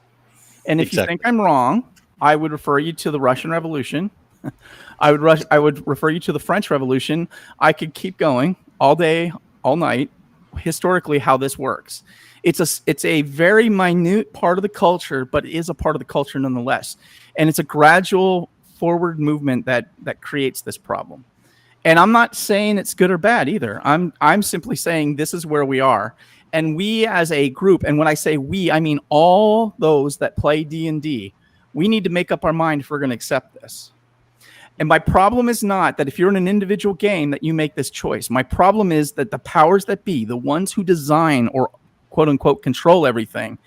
And if you think I'm wrong, I would refer you to the Russian Revolution. I would refer you to the French Revolution. I could keep going all day, all night, historically how this works. It's a very minute part of the culture, but it is a part of the culture nonetheless. And it's a gradual forward movement that creates this problem. And I'm not saying it's good or bad either. I'm simply saying this is where we are. And we as a group, and when I say we, I mean all those that play D&D, we need to make up our mind if we're going to accept this. And my problem is not that if you're in an individual game that you make this choice. My problem is that the powers that be, the ones who design or quote unquote control everything,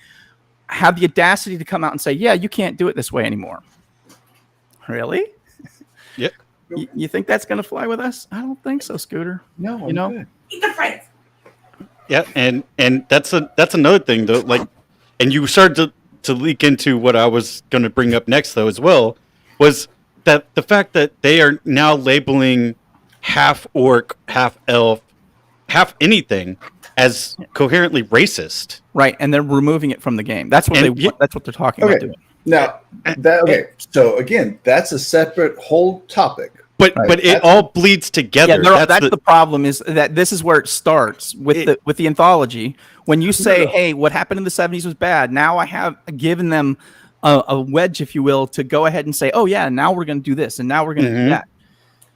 have the audacity to come out and say, yeah, you can't do it this way anymore. Really? Yep. You think that's going to fly with us? I don't think so, Scooter. No, I'm good. Eat the friends. Yeah, and that's another thing though. Like, and you started to leak into what I was going to bring up next though as well, was that the fact that they are now labeling half orc, half elf, half anything as coherently racist. Right, and they're removing it from the game. That's what that's what they're talking about doing. Now, so again, that's a separate whole topic. but Right. but it That's- all bleeds together. Yeah, that's the problem. Is that this is where it starts with the anthology. When you say, "Hey, what happened in the '70s was bad," now I have given them a wedge, if you will, to go ahead and say, "Oh yeah, now we're going to do this, and now we're going to do that."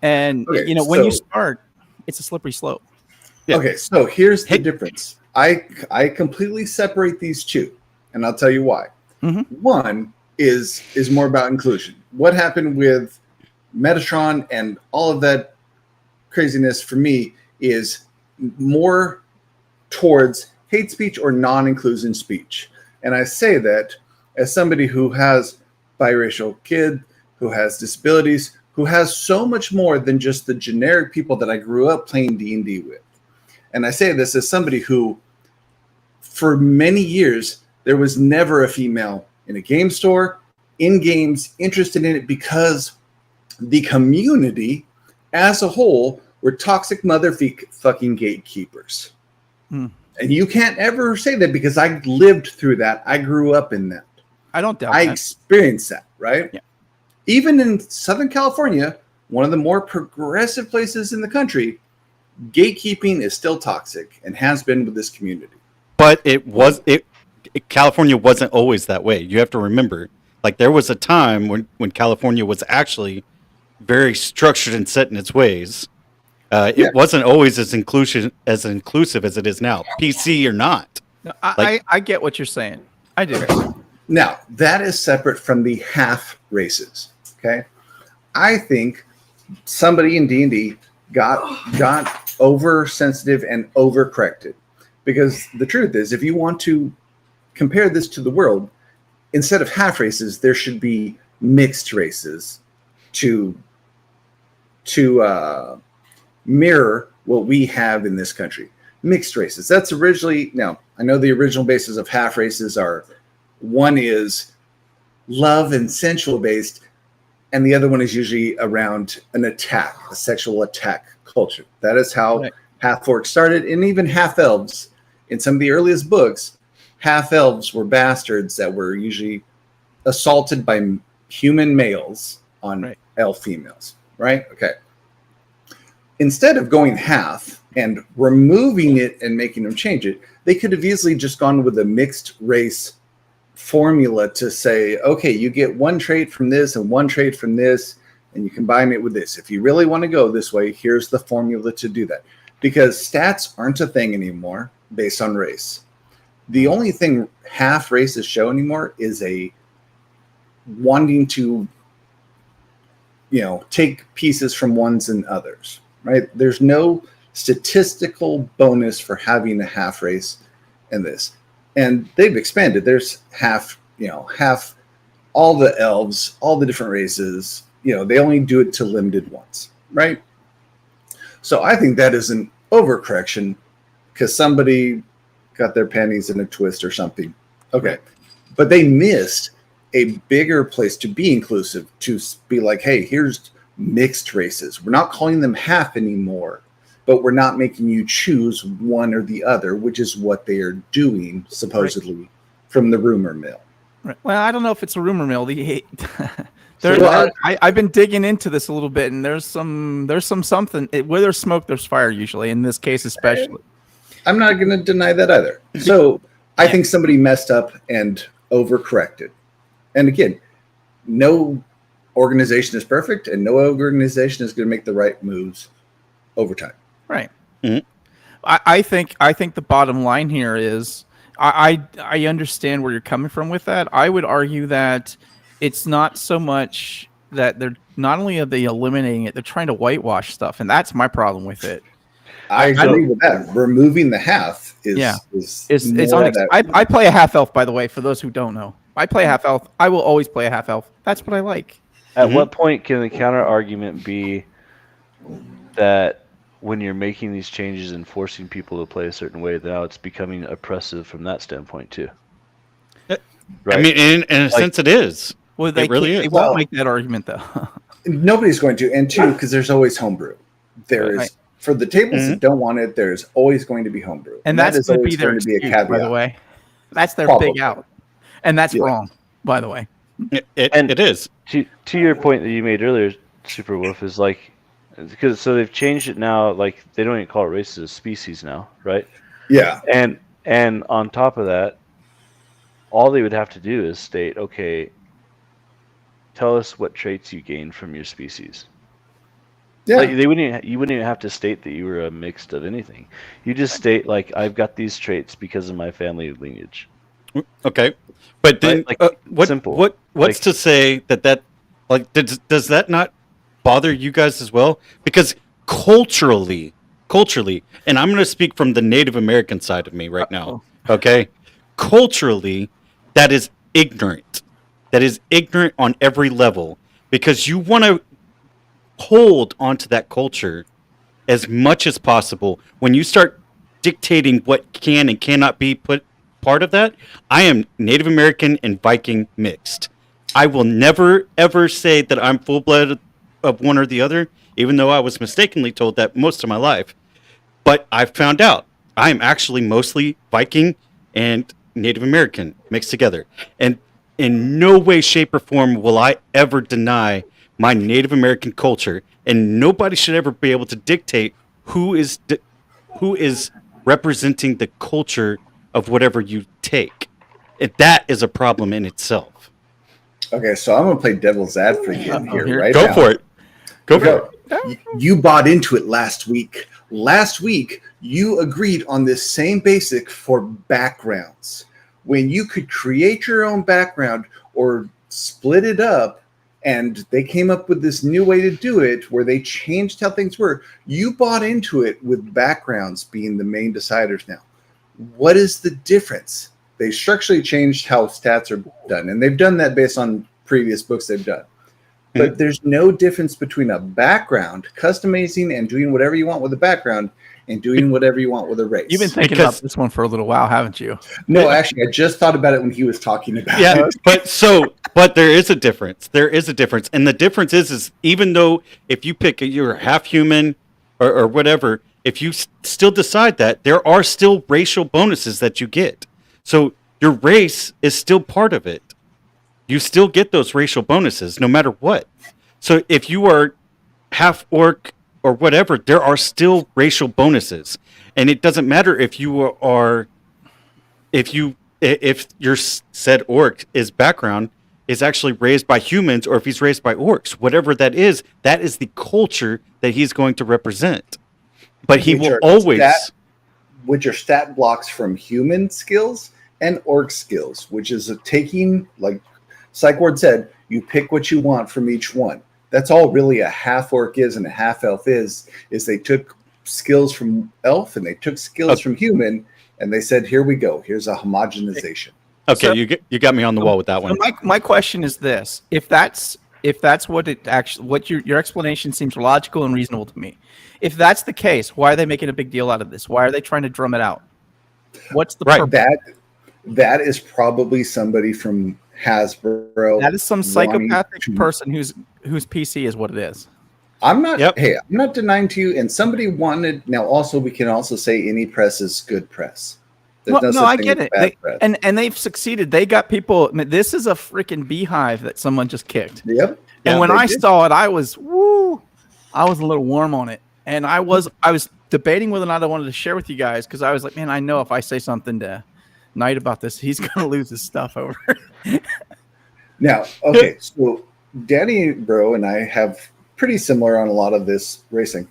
And Okay, when you so- start, it's a slippery slope. Yeah. Okay, so here's the Hey- difference. I completely separate these two, and I'll tell you why. Mhm. One is more about inclusion. What happened with Metatron and all of that craziness for me is more towards hate speech or non-inclusion speech. And I say that as somebody who has biracial kid, who has disabilities, who has so much more than just the generic people that I grew up playing D&D with. And I say this as somebody who, for many years, there was never a female in a game store, in games, interested in it because the community as a whole were toxic motherfucking gatekeepers. Hmm. And you can't ever say that because I lived through that. I grew up in that. I don't doubt I that. experienced that, right? Yeah. Even in Southern California, one of the more progressive places in the country, gatekeeping is still toxic and has been with this community. But California wasn't always that way. You have to remember, like there was a time when California was actually very structured and set in its ways. It wasn't always as inclusive as it is now, PC or not. No, Like- I get what you're saying. I do. Now, that is separate from the half races, okay? I think somebody in D&D got oversensitive and overcorrected. Because the truth is, if you want to compare this to the world, instead of half races, there should be mixed races to mirror what we have in this country. Mixed races. That's originally, now, I know the original basis of half races are, one is love and sensual based, and the other one is usually around an attack, a sexual attack culture. That is how half orcs started, and even half elves. In some of the earliest books, half elves were bastards that were usually assaulted by human males on elf females, right? Okay. Instead of going half and removing it and making them change it, they could have easily just gone with a mixed race formula to say, okay, you get one trait from this and one trait from this, and you combine it with this. If you really want to go this way, here's the formula to do that. Because stats aren't a thing anymore based on race. The only thing half races show anymore is a wanting to, take pieces from ones and others, right? There's no statistical bonus for having a half race in this. And they've expanded. There's half all the elves, all the different races, they only do it to limited ones, right? So I think that is an overcorrection because somebody got their panties in a twist or something. Okay. But they missed a bigger place to be inclusive, to be like, hey, here's mixed races. We're not calling them half anymore, but we're not making you choose one or the other, which is what they are doing, supposedly, from the rumor mill. Right. Well, I don't know if it's a rumor mill. I've been digging into this a little bit, and there's something. Where there's smoke, there's fire. Usually, in this case, especially. I'm not going to deny that either. So I think somebody messed up and overcorrected. And again, no organization is perfect, and no organization is going to make the right moves over time. Right. Mm-hmm. I think the bottom line here is I understand where you're coming from with that. I would argue that it's not so much that they're not only are they eliminating it, they're trying to whitewash stuff, and that's my problem with it. I agree with that. Removing the half is I play a half elf, by the way, for those who don't know. I play a half elf. I will always play a half elf. That's what I like. At what point can the counter argument be that when you're making these changes and forcing people to play a certain way, now it's becoming oppressive from that standpoint too? Right? I mean, in a sense, it is. Well, they won't make that argument though. Nobody's going to, and two, because there's always homebrew. There is for the tables that don't want it. There's always going to be homebrew, and that's going to be their excuse, by the way. That's their big out, and that's wrong, by the way. It is. To your point that you made earlier, Super Wolf, is like because so they've changed it now. Like they don't even call it races, it's species now, right? Yeah. And on top of that, all they would have to do is state, okay, tell us what traits you gained from your species. Yeah. Like you wouldn't even have to state that you were a mixed of anything. You just state like I've got these traits because of my family lineage. Okay, but then Right? Like, simple. what's Like- to say that like does that not bother you guys as well? Because culturally, and I'm going to speak from the Native American side of me right now. Okay, culturally, that is ignorant. That is ignorant on every level because you want to hold onto that culture as much as possible. When you start dictating what can and cannot be put part of that, I am Native American and Viking mixed. I will never ever say that I'm full blooded of one or the other, even though I was mistakenly told that most of my life. But I found out I am actually mostly Viking and Native American mixed together. And in no way, shape, or form will I ever deny my Native American culture. And nobody should ever be able to dictate who is representing the culture of whatever you take. And that is a problem in itself. Okay, so I'm gonna play devil's advocate here, right Go now. for it. Go for it. You bought into it last week. Last week, you agreed on this same basic for backgrounds. When you could create your own background or split it up, and they came up with this new way to do it where they changed how things were, you bought into it with backgrounds being the main deciders now. What is the difference? They structurally changed how stats are done, and they've done that based on previous books they've done. But there's no difference between a background, customizing and doing whatever you want with a background, and doing whatever you want with a race. You've been thinking about this one for a little while, haven't you? No, actually, I just thought about it when he was talking about it. But there is a difference. There is a difference, and the difference is even though if you pick you're half human or whatever, if you still decide that, there are still racial bonuses that you get. So your race is still part of it. You still get those racial bonuses no matter what. So if you are half orc or whatever, there are still racial bonuses. And it doesn't matter if you are if your said orc is background is actually raised by humans or if he's raised by orcs, whatever that is the culture that he's going to represent. But he will always which are stat blocks from human skills and orc skills, which is taking, like Psych Ward said, you pick what you want from each one. That's all really a half orc is and a half elf is they took skills from elf and they took skills from human and they said, here we go. Here's a homogenization. Okay, so, you got me on the wall with that one. My question is this: if that's what it actually, what your explanation seems logical and reasonable to me. If that's the case, why are they making a big deal out of this? Why are they trying to drum it out? What's the purpose? That is probably somebody from Hasbro. That is some psychopathic person whose PC is what it is. I'm not. Yep. Hey, I'm not denying to you. And somebody wanted. Now, also, we can also say any press is good press. No, I get it. And they've succeeded. They got people. This is a freaking beehive that someone just kicked. Yep. And when I saw it, I was a little warm on it. And I was debating whether or not I wanted to share with you guys because I was like, man, I know if I say something to Knight about this, he's going to lose his stuff over. Now, okay, so Danny Bro and I have pretty similar on a lot of this racing,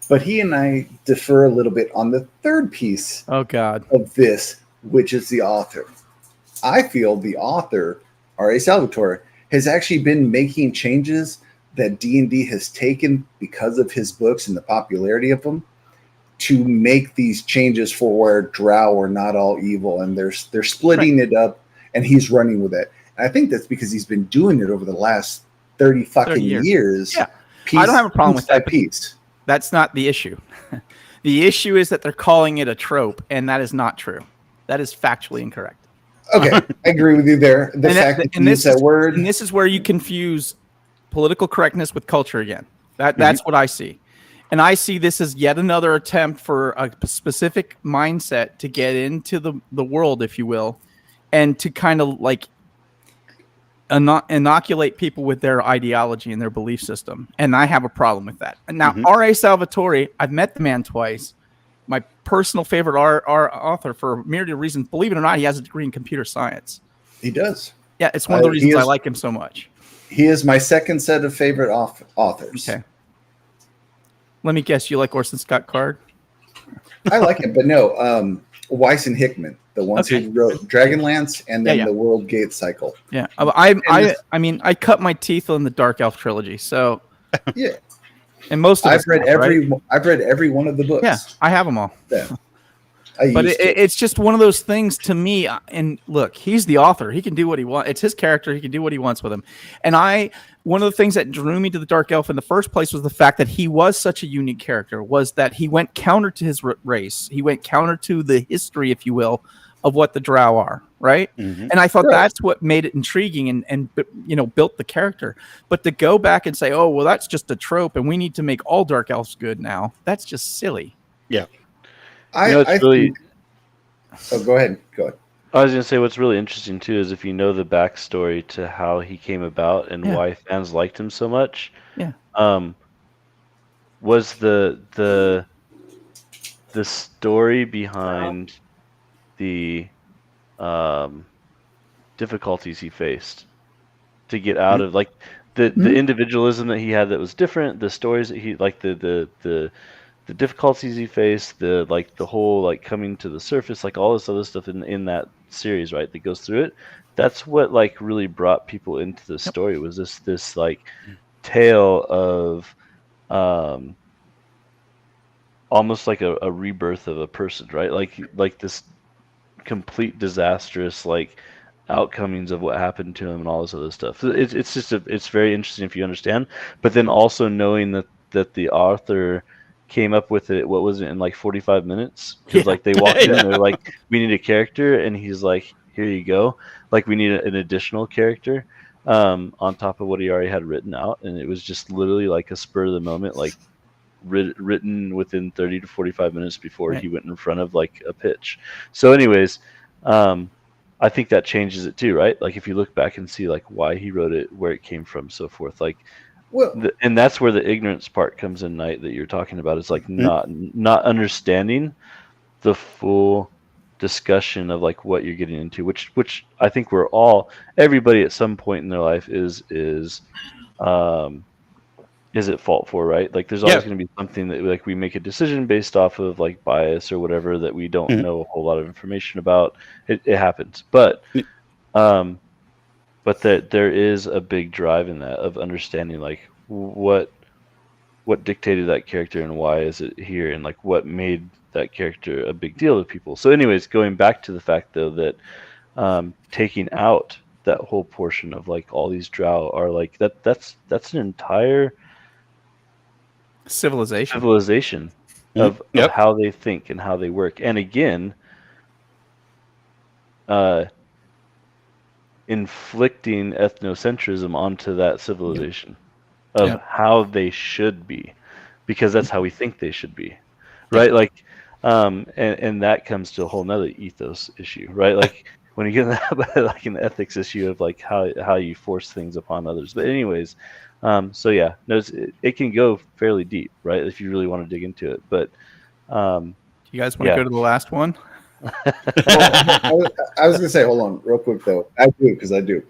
but he and I differ a little bit on the third piece of this, which is the author. I feel the author, R.A. Salvatore, has actually been making changes that D&D has taken because of his books and the popularity of them to make these changes for where drow are not all evil, and they're splitting it up, and he's running with it. And I think that's because he's been doing it over the last 30 years. Yeah, I don't have a problem with that piece. That's not the issue. The issue is that they're calling it a trope, and that is not true. That is factually incorrect. Okay, I agree with you there. The fact that you use that word, and this is where you confuse political correctness with culture again. That's what I see. And I see this as yet another attempt for a specific mindset to get into the world, if you will, and to kind of like inoculate people with their ideology and their belief system, and I have a problem with that. And now, Mhm. R.A. Salvatore, I've met the man twice. My personal favorite author for a myriad of reasons. Believe it or not, he has a degree in computer science. He does. Yeah, it's one of the He reasons I is- like him so much. He is my second set of favorite authors. Okay. Let me guess, you like Orson Scott Card? I like it, but no, Weiss and Hickman, the ones Okay. who wrote Dragonlance and then Yeah. the World Gate Cycle. Yeah. I mean, I cut my teeth on the Dark Elf trilogy, so Yeah, and most of I've it's read not, right? I've read every one of the books. Yeah, I have them all. Yeah. But it's just one of those things to me. And look, he's the author. He can do what he wants. It's his character. He can do what he wants with him. And one of the things that drew me to the Dark Elf in the first place was the fact that he was such a unique character, was that he went counter to his race. He went counter to the history, if you will, of what the Drow are, right? Mhm. And I thought Right. that's what made it intriguing and built the character. But to go back and say, oh, well, that's just a trope and we need to make all Dark Elves good now, that's just silly. Yeah. It's really. Oh, go ahead. I was gonna say what's really interesting too is if you know the backstory to how he came about and Yeah. why fans liked him so much. Yeah. Was the story behind the difficulties he faced to get out of like the individualism that he had that was different, the stories that he like the difficulties he faced, the whole like coming to the surface, like all this other stuff in that series, right, that goes through it. That's what like really brought people into the story, was this like tale of almost like a rebirth of a person, right? Like this complete disastrous like outcomings of what happened to him and all this other stuff. It's just it's very interesting if you understand, but then also knowing that the author came up with it, what was it, in like 45 minutes? Because like they walked in, they're like, we need a character, and he's like, here you go. Like we need an additional character on top of what he already had written out, and it was just literally like a spur of the moment, like written within 30 to 45 minutes before he went in front of like a pitch. So anyways, I think that changes it too, right? Like if you look back and see like why he wrote it, where it came from, so forth, like and that's where the ignorance part comes in, Knight, that you're talking about. It's like not understanding the full discussion of like what you're getting into, which I think everybody at some point in their life is at fault for, right? Like there's always going to be something that like we make a decision based off of like bias or whatever that we don't know a whole lot of information about. It happens, but there is a big drive in that of understanding like what dictated that character and why is it here, and like what made that character a big deal to people. So anyways, going back to the fact though that taking out that whole portion of like all these drow are like that's an entire civilization of how they think and how they work. And again, inflicting ethnocentrism onto that civilization of how they should be, because that's how we think they should be, right? Like and that comes to a whole nother ethos issue, right? Like when you get in that, like an ethics issue of like how you force things upon others. But anyways, so yeah, no, it can go fairly deep, right, if you really want to dig into it. But you guys want to go to the last one? I was going to say, hold on real quick though. I do, because I do.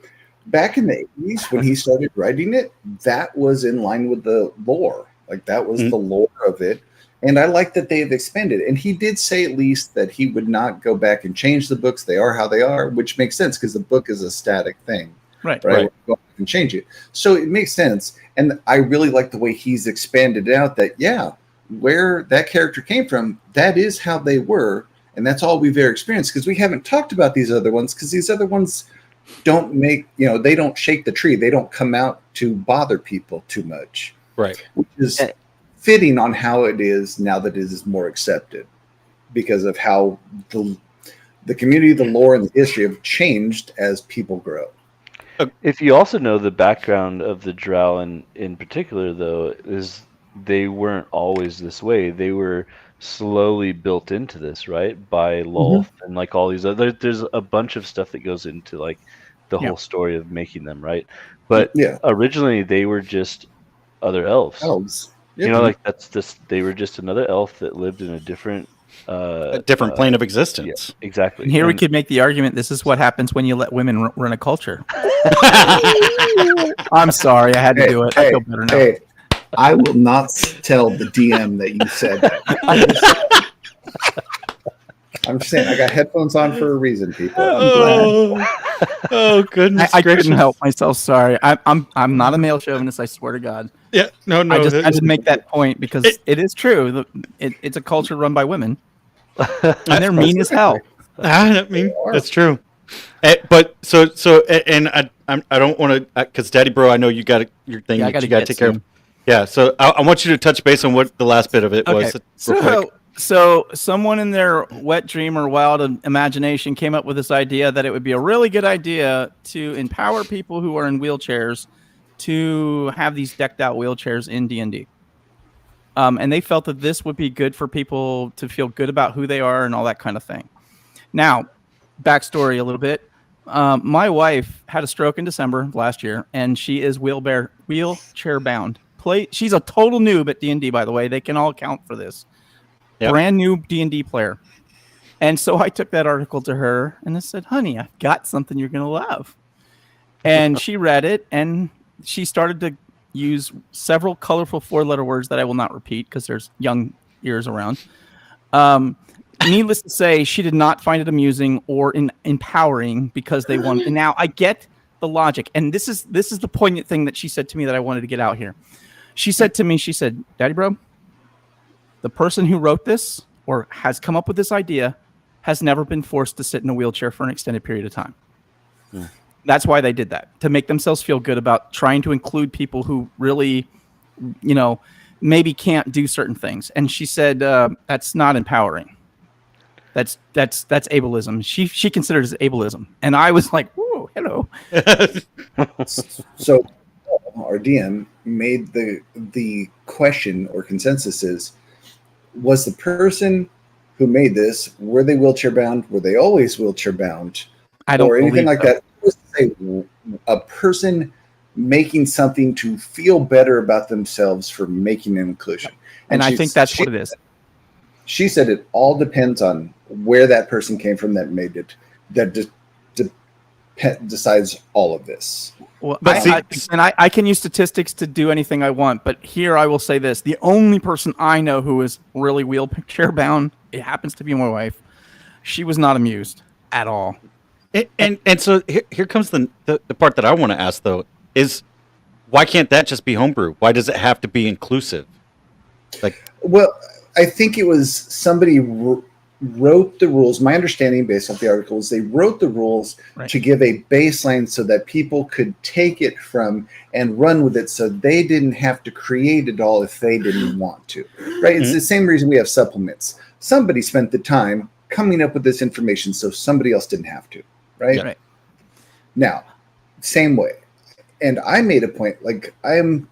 Back in the 80s when he started writing it, that was in line with the lore. Like that was the lore of it. And I like that they've expanded. And he did say at least that he would not go back and change the books. They are how they are, which makes sense because the book is a static thing. Right. Go back and change it. So it makes sense. And I really like the way he's expanded it out that, where that character came from, that is how they were. And that's all we've ever experienced, because we haven't talked about these other ones, because these other ones don't make, they don't shake the tree. They don't come out to bother people too much. Right. Which is fitting on how it is now that it is more accepted, because of how the community, the lore, and the history have changed as people grow. If you also know the background of the Drow in particular, though, is they weren't always this way. They were slowly built into this, right, by Lolth and like all these other. There's a bunch of stuff that goes into like the Yeah. whole story of making them, right? But Yeah. originally they were just other elves. Elves. You know, like they were just another elf that lived in a different A different plane of existence. exactly. And here we And- could make the argument this is what happens when you let women run a culture. I'm sorry, I had to do it. I feel better now. Hey, I will not tell the DM that you said that. I'm just saying, I got headphones on for a reason, people. Oh goodness I gracious! couldn't help myself. Sorry, I'm not a male chauvinist. I swear to God. Yeah, no. I just had to make that point because it is true. It's a culture run by women, and they're mean as hell. I mean, that's true. But and I don't want to because Daddy Bro, I know you got your thing that you got to take care of. Yeah, so I want you to touch base on what the last bit of it was. So someone in their wet dream or wild imagination came up with this idea that it would be a really good idea to empower people who are in wheelchairs to have these decked out wheelchairs in D&D. And they felt that this would be good for people to feel good about who they are and all that kind of thing. Now, backstory a little bit. My wife had a stroke in December last year, and she is wheelchair bound. She's a total noob at D&D, by the way. They can all account for this. Yep. Brand new D&D player. And so I took that article to her and I said, honey, I've got something you're going to love. And she read it and she started to use several colorful 4-letter words that I will not repeat because there's young ears around. Needless to say, she did not find it amusing or empowering because they wanted. And now I get the logic. And this is the poignant thing that she said to me that I wanted to get out here. She said to me, Daddy Bro, the person who wrote this or has come up with this idea has never been forced to sit in a wheelchair for an extended period of time. Yeah. That's why they did that, to make themselves feel good about trying to include people who really, maybe can't do certain things. And she said, that's not empowering. That's ableism. She considers it ableism. And I was like, whoa, hello. So our DM made the question or consensus is, was the person who made this, were they wheelchair bound? Were they always wheelchair bound? I don't or anything like so. that. It was a person making something to feel better about themselves for making an inclusion. And I think that's what it is. She said it all depends on where that person came from that made it, that decides all of this. Well, I can use statistics to do anything I want, but here I will say this. The only person I know who is really wheelchair bound, it happens to be my wife. She was not amused at all. And so here comes the part that I want to ask, though, is why can't that just be homebrew? Why does it have to be inclusive? Well, I think it was somebody wrote the rules. My understanding based off the articles, they wrote the rules to give a baseline so that people could take it from and run with it so they didn't have to create it all if they didn't want to. Right? Mm-hmm. It's the same reason we have supplements. Somebody spent the time coming up with this information so somebody else didn't have to. Right? Now, same way. And I made a point, like I'm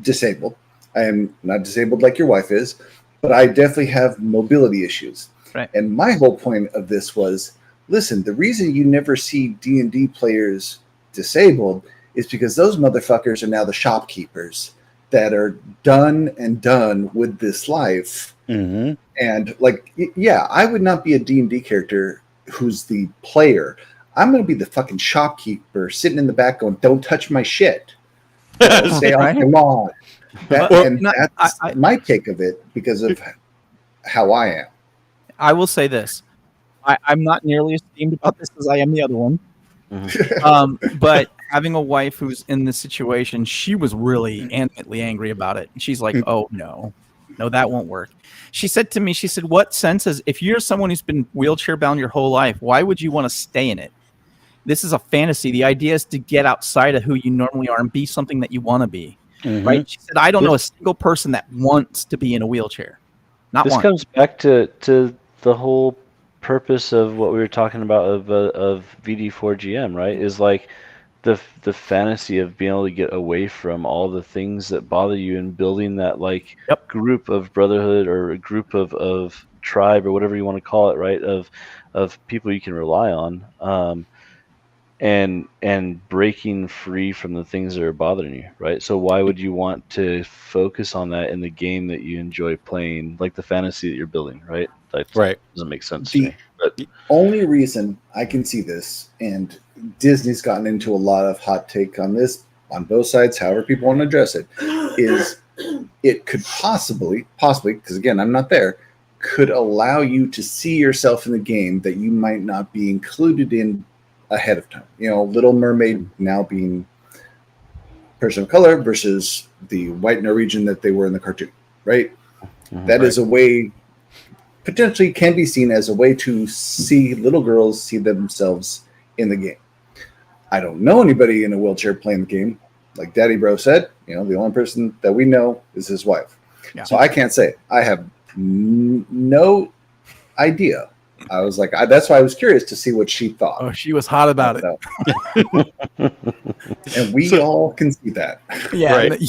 disabled. I am not disabled like your wife is, but I definitely have mobility issues. Right. And my whole point of this was, listen, the reason you never see D&D players disabled is because those motherfuckers are now the shopkeepers that are done with this life. Mm-hmm. And I would not be a D&D character who's the player. I'm going to be the fucking shopkeeper sitting in the back going, don't touch my shit. Stay off my lawn. That's my take of it because of how I am. I will say this. I'm not nearly as steamed about this as I am the other one. Mm-hmm. But having a wife who's in this situation, she was really animately angry about it. She's like, oh, no, that won't work. She said to me, what sense is, if you're someone who's been wheelchair bound your whole life, why would you want to stay in it? This is a fantasy. The idea is to get outside of who you normally are and be something that you want to be. Mm-hmm. Right? She said, I don't know a single person that wants to be in a wheelchair. This comes back to the whole purpose of what we were talking about of VD4GM, right? Is like the fantasy of being able to get away from all the things that bother you and building that group of brotherhood or a group of tribe or whatever you want to call it, right? Of people you can rely on. and breaking free from the things that are bothering you, right? So why would you want to focus on that in the game that you enjoy playing, like the fantasy that you're building, right? That Right. doesn't make sense to The me. But only reason I can see this, and Disney's gotten into a lot of hot take on this on both sides, however people want to address it, is it could possibly, because again, I'm not there, could allow you to see yourself in the game that you might not be included in ahead of time. You know, Little Mermaid now being person of color versus the white Norwegian that they were in the cartoon, right? That is a way, potentially can be seen as a way to see little girls see themselves in the game. I don't know anybody in a wheelchair playing the game. Like Daddy Bro said, you know, the only person that we know is his wife. Yeah. So I can't say it. I have no idea. I was like, that's why I was curious to see what she thought. Oh, she was hot about it. And we all can see that. Yeah. Right.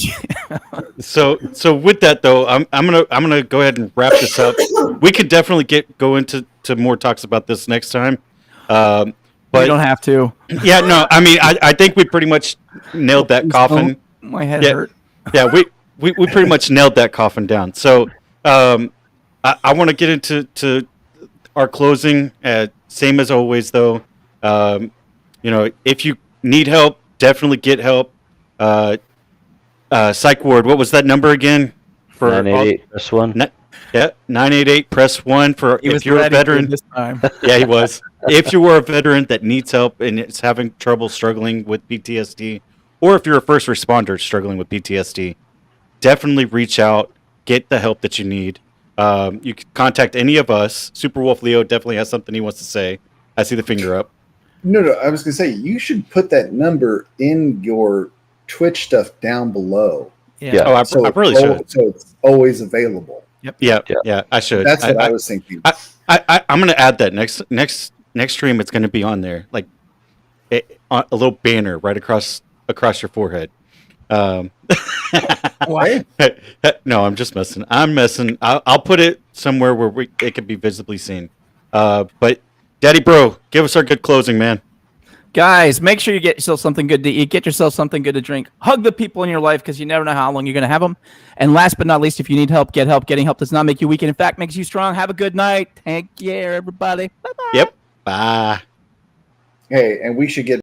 So with that though, I'm gonna go ahead and wrap this up. We could definitely go into more talks about this next time. But you don't have to. Yeah, no, I mean, I think we pretty much nailed that coffin. My head Yeah. hurt. Yeah, we pretty much nailed that coffin down. So I want to get into our closing. Same as always, though. You know, if you need help, definitely get help. Psych ward. What was that number again? For 988 press 1. 988 press 1 for if you're a veteran. This time. Yeah, he was. If you are a veteran that needs help and is having trouble struggling with PTSD, or if you're a first responder struggling with PTSD, definitely reach out, get the help that you need. You can contact any of us. Super Wolf Leo definitely has something he wants to say. I see the finger up. No, I was going to say, you should put that number in your Twitch stuff down below. Yeah. Oh, I really should. So it's always available. Yeah, I should. That's what I was thinking. I'm going to add that next stream. It's going to be on there, like a little banner right across your forehead. Why? No, I'm just messing. I'm messing. I'll put it somewhere where it can be visibly seen. But Daddy Bro, give us our good closing, man. Guys, make sure you get yourself something good to eat. Get yourself something good to drink. Hug the people in your life because you never know how long you're going to have them. And last but not least, if you need help, get help. Getting help does not make you weak. And in fact, makes you strong. Have a good night. Take care, everybody. Bye-bye. Yep. Bye. Hey, and we should get